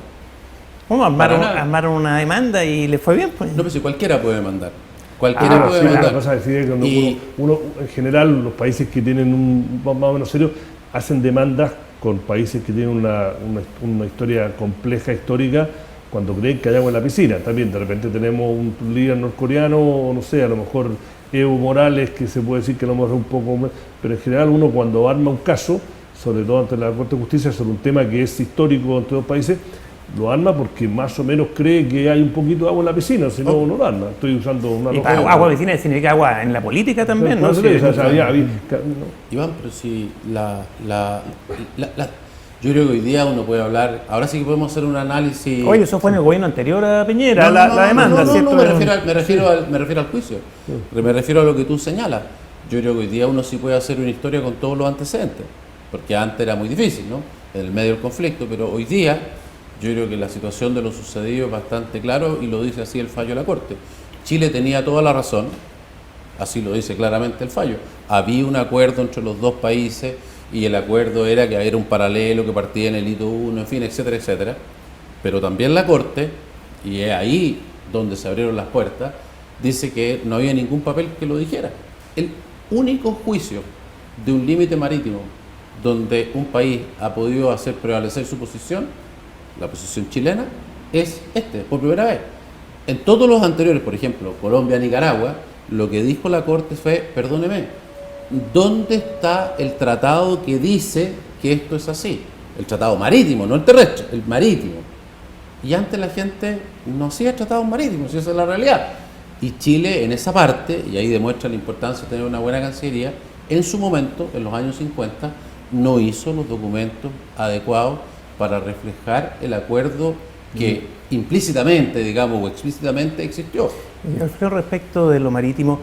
¿Cómo? Armaron una demanda y les fue bien, pues. No, pero si cualquiera puede demandar. Cualquiera puede demandar. La cosa es que uno, en general, los países que tienen un más o menos serio, hacen demandas con países que tienen una historia compleja, histórica, cuando creen que hay agua en la piscina. También de repente tenemos un líder norcoreano, o no sé, a lo mejor Evo Morales, que se puede decir que a lo mejor es un poco... Pero en general uno cuando arma un caso, sobre todo ante la Corte de Justicia, sobre un tema que es histórico entre dos países, lo arma porque más o menos cree que hay un poquito de agua en la piscina, si no, no lo arma. Estoy usando una... Y agua en la piscina significa agua en la política también, ¿no? Iván, pero si Yo creo que hoy día uno puede hablar, ahora sí que podemos hacer un análisis. Oye, eso fue en el gobierno anterior a Piñera, la demanda, no, ¿cierto? me refiero al juicio. Me refiero a lo que tú señalas. Yo creo que hoy día uno sí puede hacer una historia con todos los antecedentes, porque antes era muy difícil, ¿no? En el medio del conflicto, pero hoy día yo creo que la situación de lo sucedido es bastante claro y lo dice así el fallo de la Corte. Chile tenía toda la razón, así lo dice claramente el fallo. Había un acuerdo entre los dos países y el acuerdo era que era un paralelo que partía en el hito 1, en fin, etcétera, etcétera. Pero también la Corte, y es ahí donde se abrieron las puertas, dice que no había ningún papel que lo dijera. El único juicio de un límite marítimo donde un país ha podido hacer prevalecer su posición, la posición chilena, es por primera vez. En todos los anteriores, por ejemplo, Colombia, Nicaragua, lo que dijo la Corte fue, perdóneme, ¿dónde está el tratado que dice que esto es así? El tratado marítimo, no el terrestre, el marítimo. Y antes la gente no hacía tratados marítimos, y esa es la realidad. Y Chile en esa parte, y ahí demuestra la importancia de tener una buena cancillería, en su momento, en los años 50, no hizo los documentos adecuados para reflejar el acuerdo que implícitamente, digamos, o explícitamente existió. Alfredo, respecto de lo marítimo,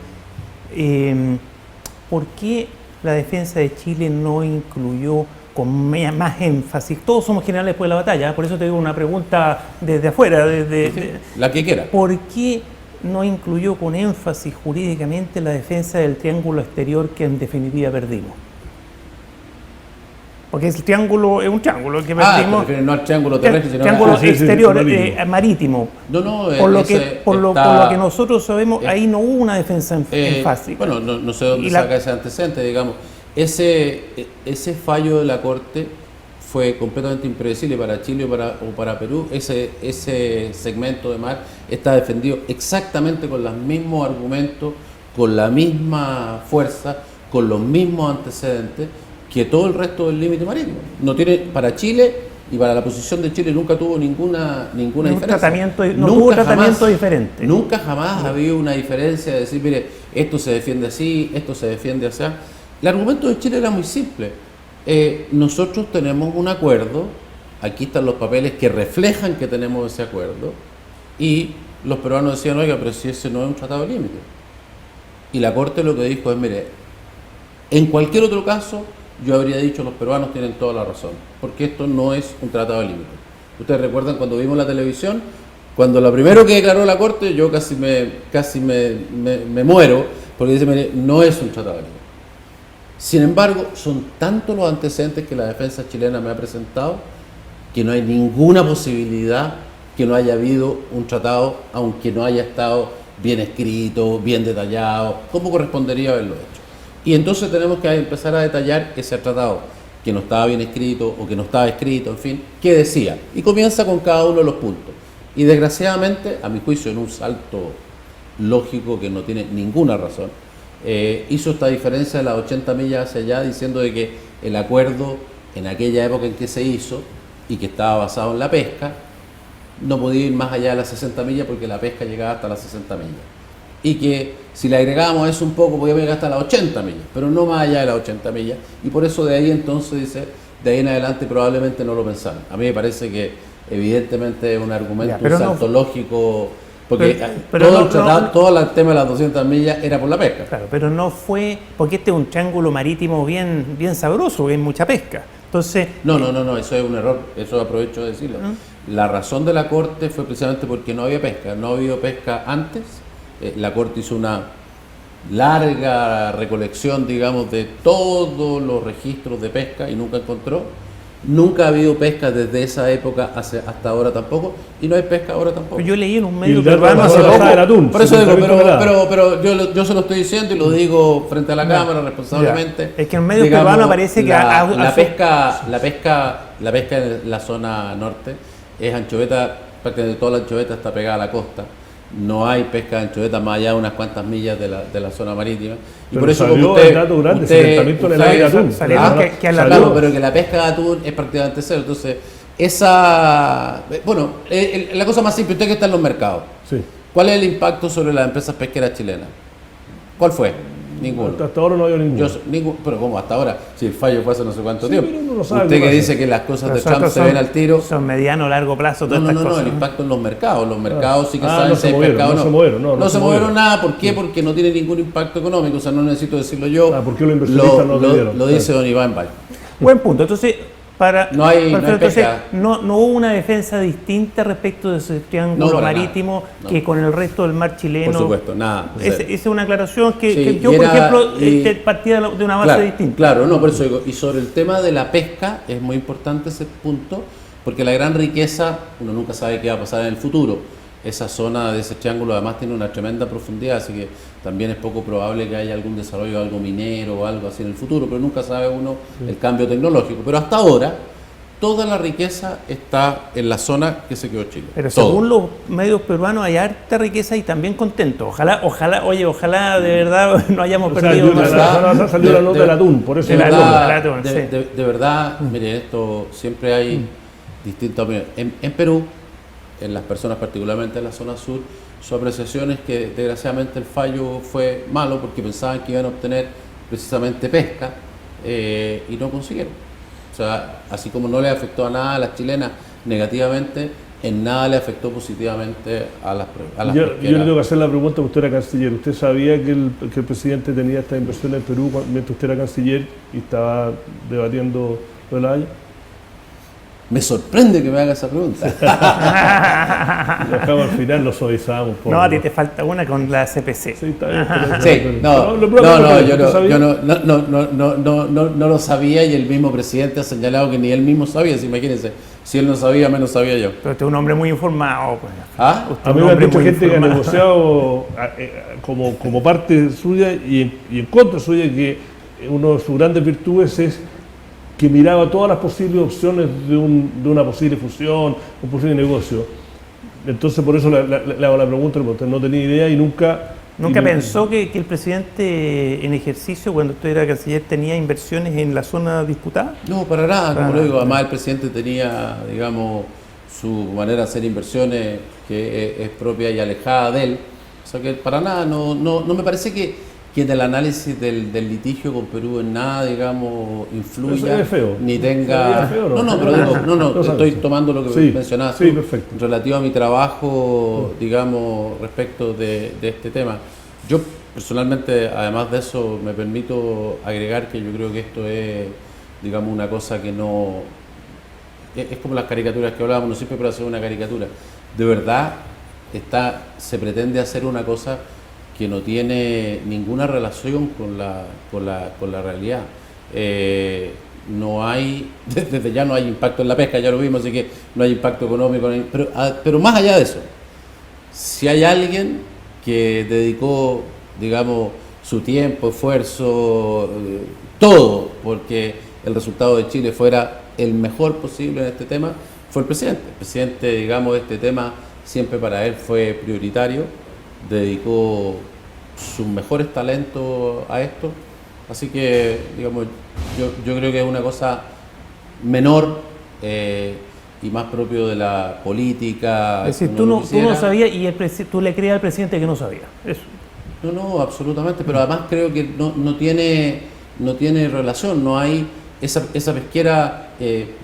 ¿por qué la defensa de Chile no incluyó con más énfasis? Todos somos generales después de la batalla, por eso te digo una pregunta desde afuera, la que quiera. ¿Por qué no incluyó con énfasis jurídicamente la defensa del triángulo exterior que en definitiva perdimos? Porque el triángulo es un triángulo que perdimos. No al triángulo terrestre, sino triángulo al exterior, marítimo. Por lo que nosotros sabemos, ahí no hubo una defensa en fácil. Bueno, no sé dónde saca ese antecedente, digamos. Ese fallo de la Corte fue completamente impredecible para Chile o para Perú. Ese segmento de mar está defendido exactamente con los mismos argumentos, con la misma fuerza, con los mismos antecedentes que todo el resto del límite marítimo. No tiene, para Chile y para la posición de Chile nunca tuvo ninguna diferencia. Tuvo tratamiento diferente. Nunca jamás ha habido una diferencia de decir, mire, esto se defiende así, esto se defiende así. El argumento de Chile era muy simple. Nosotros tenemos un acuerdo, aquí están los papeles que reflejan que tenemos ese acuerdo, y los peruanos decían, oiga, pero si ese no es un tratado de límite. Y la Corte lo que dijo es, mire, en cualquier otro caso, yo habría dicho los peruanos tienen toda la razón, porque esto no es un tratado de límite. Ustedes recuerdan cuando vimos la televisión, cuando lo primero que declaró la Corte, yo casi me muero, porque dice, mire, no es un tratado de límite. Sin embargo, son tantos los antecedentes que la defensa chilena me ha presentado, que no hay ninguna posibilidad que no haya habido un tratado, aunque no haya estado bien escrito, bien detallado, como correspondería haberlo hecho. Y entonces tenemos que empezar a detallar ese tratado que no estaba bien escrito o que no estaba escrito, en fin, qué decía. Y comienza con cada uno de los puntos. Y desgraciadamente, a mi juicio, en un salto lógico que no tiene ninguna razón, hizo esta diferencia de las 80 millas hacia allá, diciendo de que el acuerdo en aquella época en que se hizo y que estaba basado en la pesca, no podía ir más allá de las 60 millas porque la pesca llegaba hasta las 60 millas. Y que si le agregábamos eso un poco podíamos llegar hasta las 80 millas, pero no más allá de las 80 millas. Y por eso de ahí entonces dice, de ahí en adelante probablemente no lo pensaron. A mí me parece que evidentemente es un argumento, un salto lógico, porque todo el tema de las 200 millas era por la pesca. Claro, pero no fue, porque este es un triángulo marítimo bien sabroso, hay mucha pesca. Entonces, no, eso es un error, eso aprovecho de decirlo. La razón de la Corte fue precisamente porque no había pesca, no había pesca antes. La Corte hizo una larga recolección, digamos, de todos los registros de pesca y nunca encontró. Nunca ha habido pesca desde esa época hasta ahora tampoco, y no hay pesca ahora tampoco. Yo leí en un medio peruano hace poco. Por eso digo, pero yo se lo estoy diciendo y lo digo frente a la cámara responsablemente. Es que en un medio peruano aparece que la pesca en la zona norte es anchoveta, prácticamente toda la anchoveta está pegada a la costa. No hay pesca de anchoveta más allá de unas cuantas millas de la zona marítima. Y pero por eso salió el dato grande, 70.000 toneladas de atún. Claro, pero que la pesca de atún es prácticamente cero. Entonces, la cosa más simple, usted que está en los mercados, sí. ¿Cuál es el impacto sobre las empresas pesqueras chilenas? ¿Cuál fue? Ninguno. Hasta ahora no ha habido ninguno. Pero ¿cómo hasta ahora? Si el fallo fue hace no sé cuánto Sí, tiempo. pero uno no sabe Usted qué que pasa. dice que las cosas de Los Trump otros se ven al tiro. Son mediano o largo plazo todas No, estas no, cosas. el impacto en los mercados. Los mercados sí que saben no si se hay movieron, pescado o no no. se movieron, No se movieron nada. ¿Por qué? Porque no tiene ningún impacto económico. O sea, no necesito decirlo yo. ¿Por qué los inversionistas no lo dieron? Lo dice don Iván Valle. Buen punto. Entonces, No hay entonces, pesca. no hubo una defensa distinta respecto de ese triángulo No, para marítimo nada, no. que con el resto del mar chileno. Por supuesto, nada. Esa es una aclaración que, Sí, que yo, y por era- ejemplo, y- partía de una base Claro, distinta. claro, no, por eso digo. Y sobre el tema de la pesca, es muy importante ese punto, porque la gran riqueza, uno nunca sabe qué va a pasar en el futuro. Esa zona de ese triángulo además tiene una tremenda profundidad, así que también es poco probable que haya algún desarrollo de algo minero o algo así en el futuro, pero nunca sabe uno el cambio tecnológico. Pero hasta ahora, toda la riqueza está en la zona que se quedó Chile. Pero Todo. según los medios peruanos hay harta riqueza y también contento. Ojalá de verdad no hayamos O sea, perdido yo- más. la salió la nota del atún, por eso del De atún, verdad, del atún, de verdad, mire, esto siempre hay distintas opiniones. En Perú, en las personas particularmente en la zona sur, su apreciación es que desgraciadamente el fallo fue malo porque pensaban que iban a obtener precisamente pesca y no consiguieron. O sea, así como no le afectó a nada a las chilenas negativamente, en nada le afectó positivamente a las Yo le pesqueras. tengo que hacer la pregunta porque usted era canciller. ¿Usted sabía que el presidente tenía esta inversión en Perú mientras usted era canciller y estaba debatiendo lo de la Haya? Me sorprende que me haga esa pregunta. Lo dejamos al final, lo suavizamos. No, a ti te falta una con la CPC. Sí, está bien. Sí, no, Pero yo ¿usted sabía? no lo sabía y el mismo presidente ha señalado que ni él mismo sabía, imagínense, si él no sabía, menos sabía yo. Pero usted es un hombre muy informado. Pues. ¿Ah? Usted A es mí un me han hombre dicho muy gente que ha informado. negociado como parte suya y en contra suya que una de sus grandes virtudes es que miraba todas las posibles opciones de una posible fusión, un posible negocio. Entonces por eso le hago la pregunta, porque no tenía idea y nunca... ¿Nunca pensó que el presidente en ejercicio, cuando usted era canciller, tenía inversiones en la zona disputada? No, para nada, como Para lo digo, nada. además el presidente tenía, digamos, su manera de hacer inversiones que es propia y alejada de él. O sea que para nada, no me parece que en el análisis del litigio con Perú en nada, digamos, Eso influya, es feo. ni ¿Se tenga... veía feo o no? No, pero digo, No estoy sabes. tomando lo que Sí, mencionabas sí, tú, perfecto. relativo a mi trabajo, digamos, respecto de este tema. Yo personalmente, además de eso, me permito agregar que yo creo que esto es, digamos, una cosa que no... Es como las caricaturas que hablábamos, no siempre para hacer una caricatura. De verdad, se pretende hacer una cosa que no tiene ninguna relación con la realidad. No hay, desde ya no hay impacto en la pesca, ya lo vimos, así que no hay impacto económico, pero más allá de eso, si hay alguien que dedicó, digamos, su tiempo, esfuerzo, todo, porque el resultado de Chile fuera el mejor posible en este tema, fue el presidente. El presidente, digamos, este tema siempre para él fue prioritario, dedicó sus mejores talentos a esto, así que, digamos, yo creo que es una cosa menor y más propio de la política. Es decir, que tú uno no quisiera. sabías y tú le creías al presidente que no sabía. Eso. No, absolutamente, pero además creo que no tiene relación, no hay esa pesquera,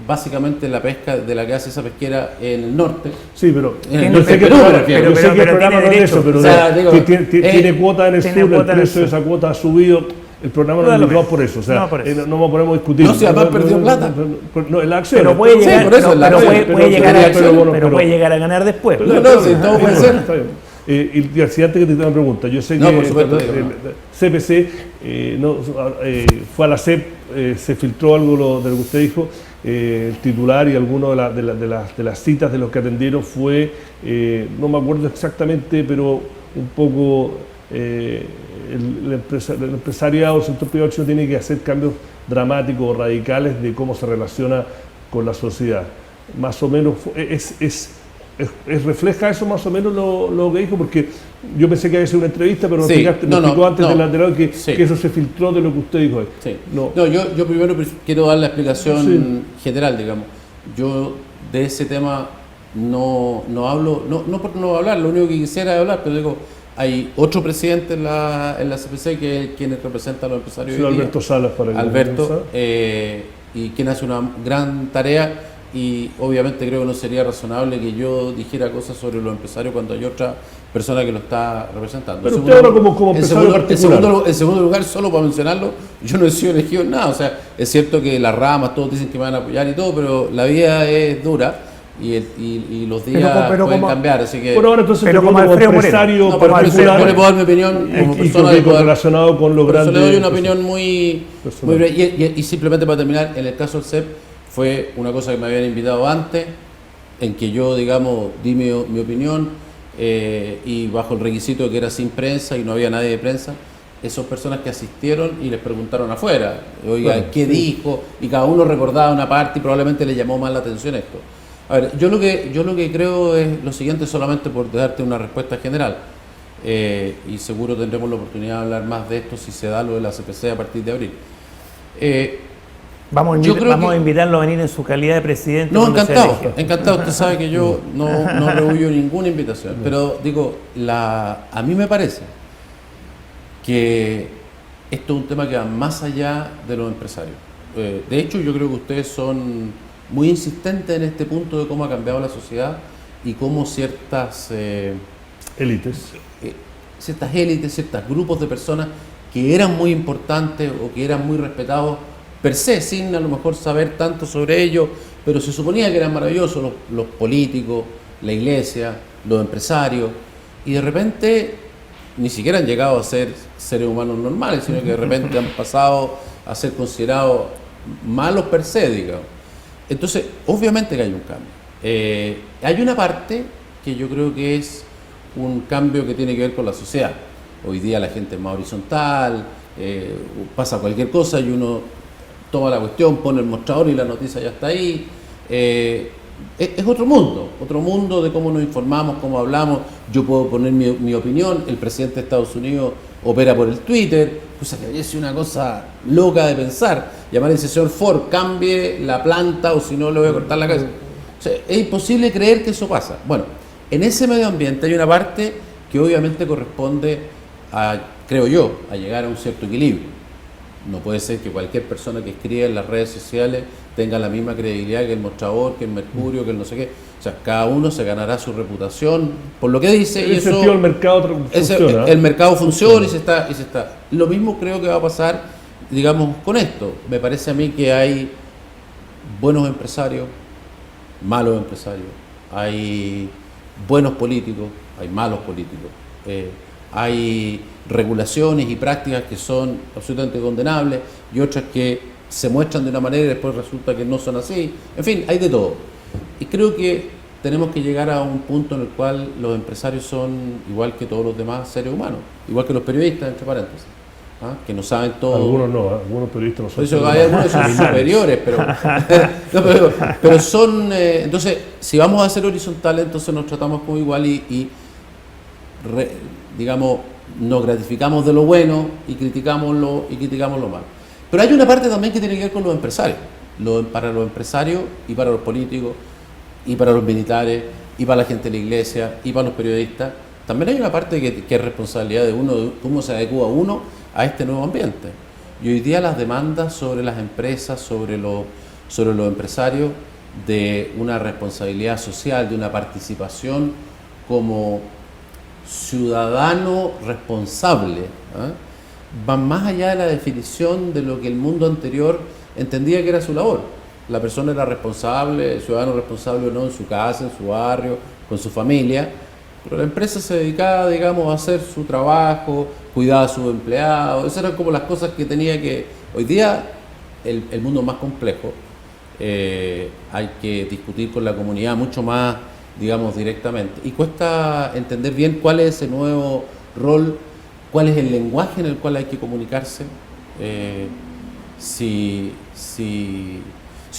básicamente la pesca de la que hace esa pesquera en el norte. Sí, pero En yo el sé que Perú, me el refiero. yo sé que el Pero programa tiene no es derecho. eso, pero O sea, digo, tiene cuota en el tiene sur, el cuota en el precio de sur. esa cuota ha subido, el programa no Da es lo indicado mismo. por eso, o sea, No, por eso. no podemos discutir. No, si además perdió plata. No, en la acción. Pero puede Sí, llegar, por eso, la acción, puede llegar a, pero puede llegar a ganar después. No, sí, todo puede ser. Y al siguiente que te tengo una pregunta, yo sé No, que por supuesto, el digo, CPC fue a la CEP, se filtró algo de lo que usted dijo, el titular y alguno de las citas de los que atendieron fue, no me acuerdo exactamente, pero un poco el empresariado, el sector privado chino tiene que hacer cambios dramáticos o radicales de cómo se relaciona con la sociedad. Más o menos refleja eso más o menos lo que dijo, porque yo pensé que había sido una entrevista, pero Sí, me explicó antes del lateral que, sí. que eso se filtró de lo que usted dijo. Sí. No. No, yo primero quiero dar la explicación Sí. general, digamos. Yo de ese tema no hablo, no porque no voy a hablar, lo único que quisiera es hablar, pero digo, hay otro presidente en la CPC que es quien representa a los empresarios. Sí, hoy día. Alberto Salas, para que Alberto, y quien hace una gran tarea, y obviamente creo que no sería razonable que yo dijera cosas sobre los empresarios cuando hay otra persona que lo está representando. Pero usted ahora como empresario particular. En segundo lugar, solo para mencionarlo, yo no he sido elegido en nada. O sea, es cierto que las ramas, todos dicen que me van a apoyar y todo, pero la vida es dura y los días pueden cambiar. Así que, bueno, ahora entonces pero como empresario particular, yo le puedo dar mi opinión como persona relacionado con los grandes. Yo le doy una opinión muy breve. Y simplemente para terminar, en el caso del CEP, fue una cosa que me habían invitado antes, en que yo, digamos, di mi opinión, y bajo el requisito de que era sin prensa y no había nadie de prensa, esas personas que asistieron y les preguntaron afuera, oiga, ¿qué dijo? Y cada uno recordaba una parte y probablemente le llamó más la atención esto. A ver, yo lo que creo es lo siguiente, solamente por darte una respuesta general, y seguro tendremos la oportunidad de hablar más de esto si se da lo de la CPC a partir de abril. Vamos a invitarlo a venir en su calidad de presidente. No, encantado. Usted sabe que yo no rehuyo ninguna invitación. Pero digo, a mí me parece que esto es un tema que va más allá de los empresarios. De hecho, yo creo que ustedes son muy insistentes en este punto de cómo ha cambiado la sociedad y cómo ciertas élites, ciertos grupos de personas que eran muy importantes o que eran muy respetados per se, sin a lo mejor saber tanto sobre ellos, pero se suponía que eran maravillosos los políticos, la iglesia, los empresarios, y de repente ni siquiera han llegado a ser seres humanos normales, sino que de repente han pasado a ser considerados malos per se, digamos. Entonces, obviamente que hay un cambio. Hay una parte que yo creo que es un cambio que tiene que ver con la sociedad. Hoy día la gente es más horizontal, pasa cualquier cosa y uno toma la cuestión, pone el mostrador y la noticia ya está ahí. Es otro mundo de cómo nos informamos, cómo hablamos. Yo puedo poner mi opinión, el presidente de Estados Unidos opera por el Twitter, cosa que es una cosa loca de pensar. Llamar al señor Ford, cambie la planta o si no le voy a cortar la cabeza. O sea, es imposible creer que eso pasa. Bueno, en ese medio ambiente hay una parte que obviamente corresponde creo yo, a llegar a un cierto equilibrio. No puede ser que cualquier persona que escriba en las redes sociales tenga la misma credibilidad que el Mostrador, que el Mercurio, que el no sé qué. O sea, cada uno se ganará su reputación por lo que dice. En ese sentido, el mercado funciona. El mercado funciona y se está. Lo mismo creo que va a pasar, digamos, con esto. Me parece a mí que hay buenos empresarios, malos empresarios. Hay buenos políticos, hay malos políticos. Hay regulaciones y prácticas que son absolutamente condenables y otras que se muestran de una manera y después resulta que no son así. En fin, hay de todo. Y creo que tenemos que llegar a un punto en el cual los empresarios son igual que todos los demás seres humanos, igual que los periodistas, entre paréntesis, que no saben todo. Algunos no, algunos periodistas no son. Hay algunos que son superiores, pero son... entonces, si vamos a ser horizontales, entonces nos tratamos como igual digamos, nos gratificamos de lo bueno y criticamos lo malo. Pero hay una parte también que tiene que ver con los empresarios. Para los empresarios y para los políticos y para los militares y para la gente de la iglesia y para los periodistas, también hay una parte que es responsabilidad de uno, de cómo se adecua uno a este nuevo ambiente. Y hoy día las demandas sobre las empresas, sobre los empresarios, de una responsabilidad social, de una participación como ciudadano responsable, van más allá de la definición de lo que el mundo anterior entendía que era su labor. La persona era responsable, el ciudadano responsable o no en su casa, en su barrio, con su familia, pero la empresa se dedicaba, digamos, a hacer su trabajo, cuidaba a sus empleados. Esas eran como las cosas que tenía que... Hoy día el mundo es más complejo, hay que discutir con la comunidad mucho más, digamos, directamente. Y cuesta entender bien cuál es ese nuevo rol, cuál es el lenguaje en el cual hay que comunicarse. Si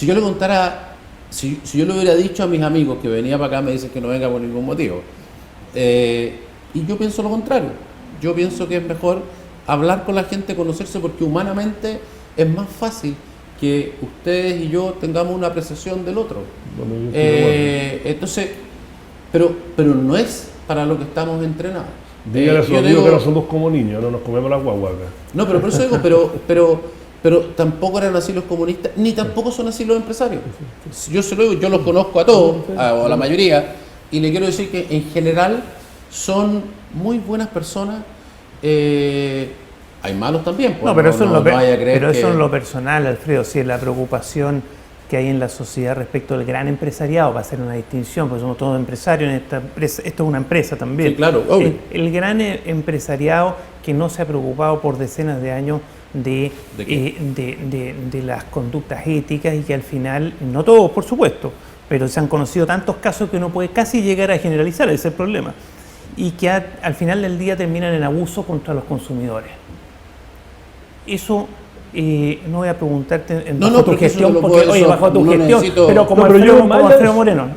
yo le contara, si yo le hubiera dicho a mis amigos que venía para acá, me dicen que no venga por ningún motivo. Y yo pienso lo contrario. Yo pienso que es mejor hablar con la gente, conocerse, porque humanamente es más fácil que ustedes y yo tengamos una apreciación del otro. Entonces, pero no es para lo que estamos entrenados. Dígale a sus amigos que no somos como niños, no nos comemos las guaguas acá. No, pero por eso digo, pero tampoco eran así los comunistas, ni tampoco son así los empresarios. Yo se lo digo, yo los conozco a todos, o a la mayoría, y le quiero decir que en general son muy buenas personas. Hay malos también, pues, no, pero eso, no vaya a creer pero eso que... en lo personal, Alfredo, si es la preocupación que hay en la sociedad respecto del gran empresariado, va a ser una distinción, porque somos todos empresarios en esta empresa, esto es una empresa también. Sí, claro, obvio. El gran empresariado que no se ha preocupado por decenas de años de las conductas éticas y que al final, no todos por supuesto, pero se han conocido tantos casos que uno puede casi llegar a generalizar, ese es el problema, y que al final del día terminan en abuso contra los consumidores. Eso no voy a preguntarte bajo tu gestión, porque oye, bajo tu gestión, pero como Alfredo Moreno.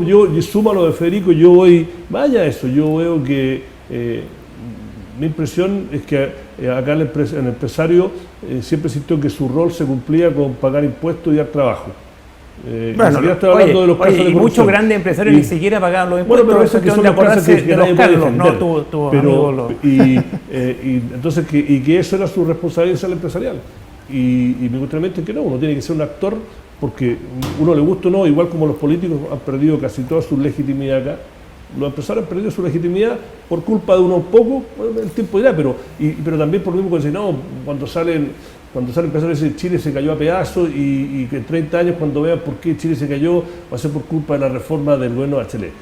Yo sumo a lo de Federico, yo voy, vaya eso, yo veo que mi impresión es que acá el empresario siempre sintió que su rol se cumplía con pagar impuestos y dar trabajo. Bueno, y muchos grandes empresarios ni siquiera pagaban los impuestos. Bueno, pero eso que son acordarse que de los Carlos, no tu amigo. Entonces, que eso era su responsabilidad empresarial. Y me gusta que no, uno tiene que ser un actor, porque uno le gusta o no, igual como los políticos han perdido casi toda su legitimidad acá. Los empresarios han perdido su legitimidad por culpa de unos pocos, bueno, el tiempo dirá, pero también por lo mismo que dicen, no, cuando salen empresarios dicen Chile se cayó a pedazos y que en 30 años cuando vean por qué Chile se cayó va a ser por culpa de la reforma del gobierno de Bachelet.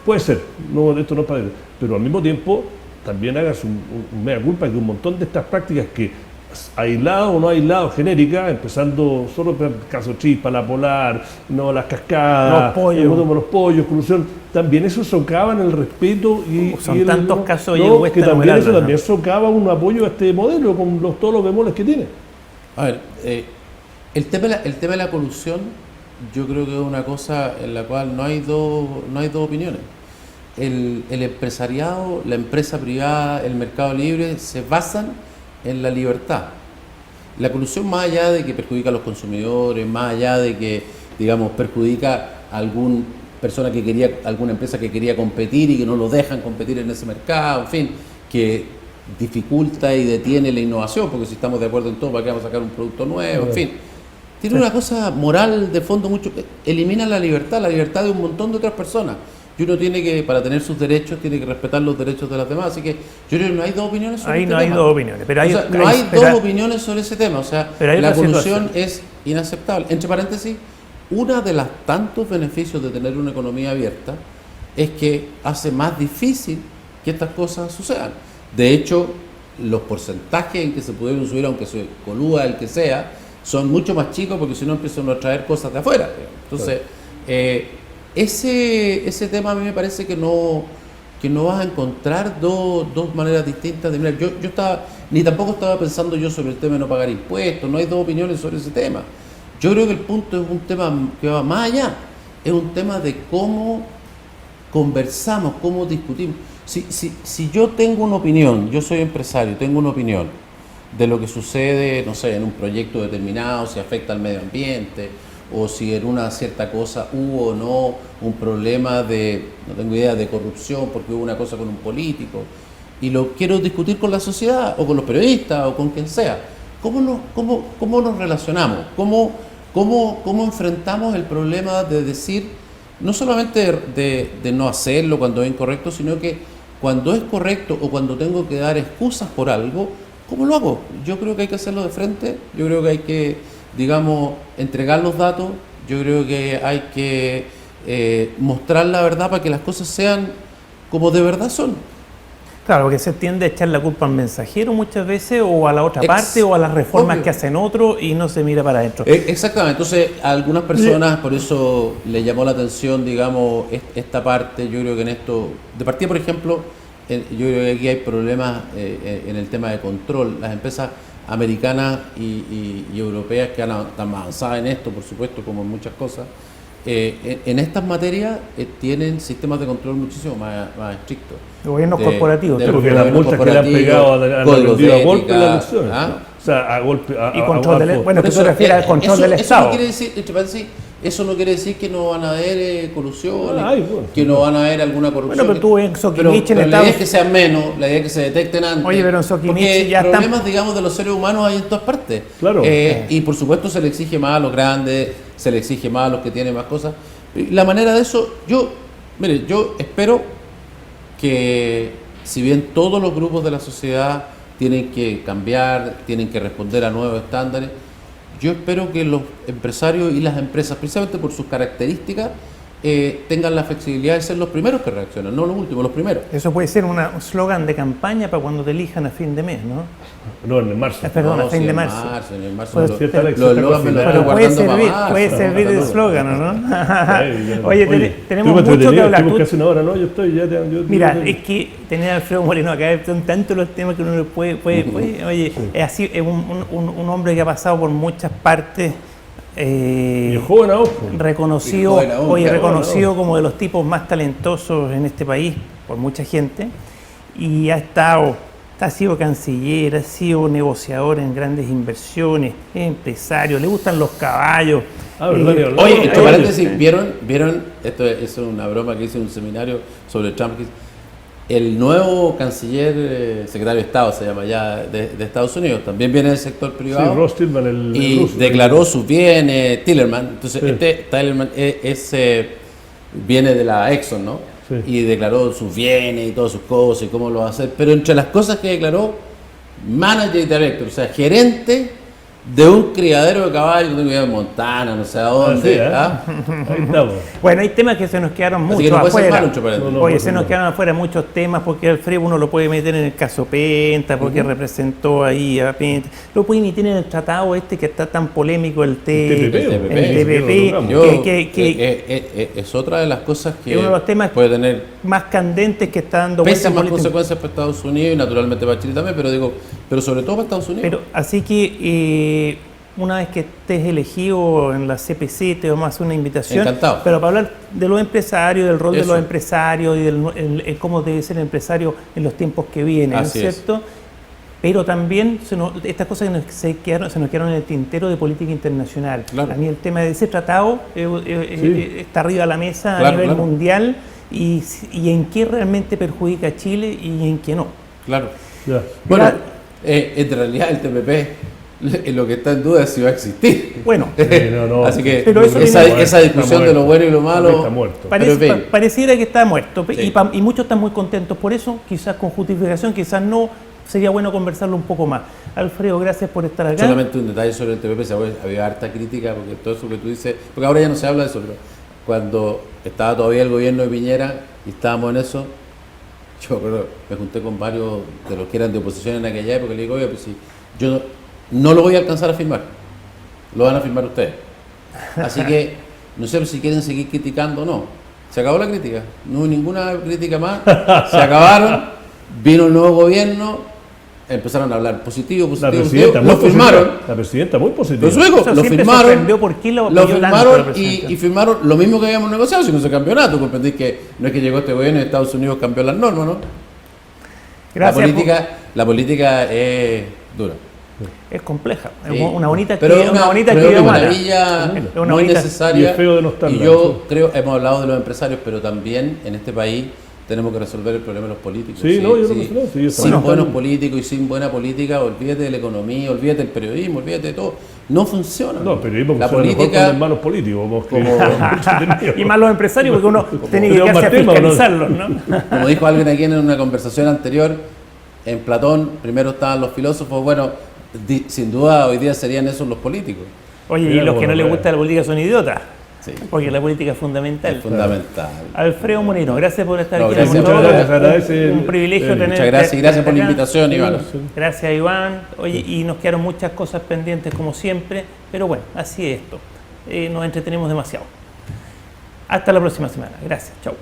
Puede ser, no, esto no es para él, pero al mismo tiempo también hagas un mea culpa que un montón de estas prácticas que aislado o no aislado, genérica, empezando solo por el caso Chispa, la Polar, no las cascadas, los pollos, corrupción, también eso socava en el respeto son tantos casos que también eso también socava un apoyo a este modelo con todos los bemoles que tiene. A ver, el tema de la colusión yo creo que es una cosa en la cual no hay dos opiniones. El empresariado, la empresa privada, el mercado libre se basan en la libertad. La colusión, más allá de que perjudica a los consumidores, más allá de que, digamos, perjudica a alguna empresa que quería competir y que no lo dejan competir en ese mercado, en fin, que dificulta y detiene la innovación, porque si estamos de acuerdo en todo, ¿para qué vamos a sacar un producto nuevo? En fin, tiene una cosa moral de fondo mucho, elimina la libertad de un montón de otras personas. Y uno tiene que, para tener sus derechos, tiene que respetar los derechos de las demás. Así que yo creo que no hay dos opiniones sobre ese tema. Ahí no hay dos opiniones. Pero no hay dos opiniones sobre ese tema. O sea, la colusión es inaceptable. Entre paréntesis, uno de los tantos beneficios de tener una economía abierta es que hace más difícil que estas cosas sucedan. De hecho, los porcentajes en que se pudieron subir, aunque se colúa el que sea, son mucho más chicos porque si no empiezan a traer cosas de afuera. Entonces, ese tema a mí me parece que no vas a encontrar dos maneras distintas de mirar. Yo tampoco estaba pensando yo sobre el tema de no pagar impuestos, no hay dos opiniones sobre ese tema. Yo creo que el punto es un tema que va más allá, es un tema de cómo conversamos, cómo discutimos. Si yo tengo una opinión, yo soy empresario, tengo una opinión de lo que sucede, no sé, en un proyecto determinado, si afecta al medio ambiente, o si en una cierta cosa hubo o no un problema no tengo idea, de corrupción porque hubo una cosa con un político, y lo quiero discutir con la sociedad, o con los periodistas, o con quien sea, ¿cómo nos relacionamos? ¿Cómo enfrentamos el problema de decir, no solamente de no hacerlo cuando es incorrecto, sino que cuando es correcto o cuando tengo que dar excusas por algo, ¿cómo lo hago? Yo creo que hay que hacerlo de frente, yo creo que hay que, digamos, entregar los datos, yo creo que hay que mostrar la verdad para que las cosas sean como de verdad son. Claro, porque se tiende a echar la culpa al mensajero muchas veces, o a la otra parte, o a las reformas que hacen otros, y no se mira para adentro. Exactamente, entonces a algunas personas por eso le llamó la atención, digamos, esta parte. Yo creo que en esto, de partida, por ejemplo, yo creo que aquí hay problemas en el tema de control. Las empresas americanas y europeas que están más avanzadas en esto, por supuesto, como en muchas cosas, en estas materias tienen sistemas de control muchísimo más estrictos. Gobiernos corporativos, porque las multas que le han pegado han vendido a golpe en las elecciones. O sea, a golpe. Y control del Estado. Bueno, que se refiere al control del Estado. Eso quiere decir, Eso no quiere decir que no van a haber colusiones, Bueno, que no van a haber alguna corrupción. Bueno, pero tú en Soquimich pero la idea es que sean menos, la idea es que se detecten antes. Oye, pero en Soquimich porque ya problemas, digamos, de los seres humanos hay en todas partes. Claro. Y por supuesto se le exige más a los grandes, se le exige más a los que tienen más cosas. Y la manera de eso, yo espero que, si bien todos los grupos de la sociedad tienen que cambiar, tienen que responder a nuevos estándares, yo espero que los empresarios y las empresas, precisamente por sus características, tengan la flexibilidad de ser los primeros que reaccionan, no los últimos, los primeros. Eso puede ser un slogan de campaña para cuando te elijan a fin de mes, ¿no? No, en marzo. Perdón, No, a fin sí, de en marzo. En marzo Pues, los pero eslogans me los estoy Pero guardando para marzo. puede servir de eslogan, ¿o ¿no? Oye, tenemos estoy mucho que hablar. Tenemos casi una hora, ¿no? Yo estoy ya... Mira, es que tener a Alfredo Moreno acá son tantos los temas que uno puede oye, es así, es un hombre que ha pasado por muchas partes. Y joven aún. Reconocido, Y joven aún, oye, claro, reconocido como de los tipos más talentosos en este país por mucha gente, y ha sido canciller, ha sido negociador en grandes inversiones, es empresario, le gustan los caballos. ¿Verdad? Oye, entre paréntesis, ¿vieron? Esto es una broma que hice en un seminario sobre Trump. El nuevo canciller, secretario de Estado se llama ya, de Estados Unidos, también viene del sector privado. Sí, Ross Tillman, el y ruso. declaró sus bienes, Tillerman. Entonces, Sí. Tillerman viene de la Exxon, ¿no? Sí. Y declaró sus bienes y todas sus cosas y cómo lo va a hacer. Pero entre las cosas que declaró, manager y director, o sea, gerente de un criadero de caballos, no tengo idea, en Montana, no sé a dónde. Ahí estamos. Bueno, hay temas que se nos quedaron Así mucho que no puede ser afuera. malo, entre paréntesis. No, Oye, pues se nos no. quedaron afuera muchos temas porque Alfredo uno lo puede meter en el caso Penta, porque representó ahí a Penta. Lo puede meter en el tratado este que está tan polémico, el TPP, Es otra de las cosas que es uno de los temas puede tener más candentes que está dando vuelta en pésimas política. consecuencias para Estados Unidos y naturalmente para Chile también, pero sobre todo para Estados Unidos. Pero así que una vez que estés elegido en la CPC te vamos a hacer una invitación. Encantado. Pero para hablar de los empresarios, del rol de Eso. los empresarios y el cómo debe ser el empresario en los tiempos que vienen, ¿no es Así es. cierto? Pero también estas cosas que se nos quedaron en el tintero de política internacional. Claro. A mí el tema de ese tratado está arriba de la mesa Claro, a nivel claro. mundial y en qué realmente perjudica a Chile y en qué no. Claro. Ya. Bueno, en realidad el TPP lo que está en duda es si va a existir. Bueno, No, Así que Pero eso esa está discusión muerto. de lo bueno y lo malo Está muerto. pero en fin. pareciera que está muerto Sí. y muchos están muy contentos por eso, quizás con justificación, quizás no, sería bueno conversarlo un poco más. Alfredo, gracias por estar acá. Solamente un detalle sobre el TPP, había harta crítica, porque todo eso que tú dices, porque ahora ya no se habla de eso, pero cuando estaba todavía el gobierno de Piñera y estábamos en eso, yo me junté con varios de los que eran de oposición en aquella época y le digo, oye, pues si yo no lo voy a alcanzar a firmar, lo van a firmar ustedes. Así que no sé si quieren seguir criticando o no. Se acabó la crítica, no hubo ninguna crítica más, se acabaron, vino el nuevo gobierno, empezaron a hablar positivo, La positivo, presidenta, lo firmaron. La presidenta muy positiva. Los suecos Eso lo siempre firmaron, sorprendió por qué lo apoyó tanto la firmaron presidenta. y firmaron lo mismo que habíamos negociado, si no se campeonato. Comprendí que no es que llegó este gobierno y Estados Unidos cambió las normas, ¿no? Gracias. La política es dura. Es compleja, Sí. es una bonita pero actividad, una bonita pero es actividad una humana. maravilla Es una muy bonita- necesaria. y es feo de no estarla, Y yo sí. creo, hemos hablado de los empresarios, pero también en este país tenemos que resolver el problema de los políticos. Sí, no, yo lo resuelvo, sí, sin bueno. buenos políticos y sin buena política, olvídate de la economía, olvídate del periodismo, olvídate de todo. No funciona. No, pero periodismo la funciona mejor con política, hermanos políticos. Y más los empresarios, porque uno tiene que ¿Tenemos dedicarse a más tema o no? fiscalizarlos, ¿no? como dijo alguien aquí en una conversación anterior, en Platón primero estaban los filósofos, bueno, sin duda hoy día serían esos los políticos. Oye, y Mira los cómo que no lo les ve. gusta la política son idiotas, Sí, porque la política es fundamental. es fundamental. Alfredo Moreno, gracias por estar No, aquí. gracias, con muchas nosotros. gracias, agradece Un privilegio tener. Muchas gracias y gracias por la invitación, Iván. Gracias, Iván. Oye, y nos quedaron muchas cosas pendientes como siempre, pero bueno, así es esto. Nos entretenemos demasiado. Hasta la próxima semana. Gracias. Chau.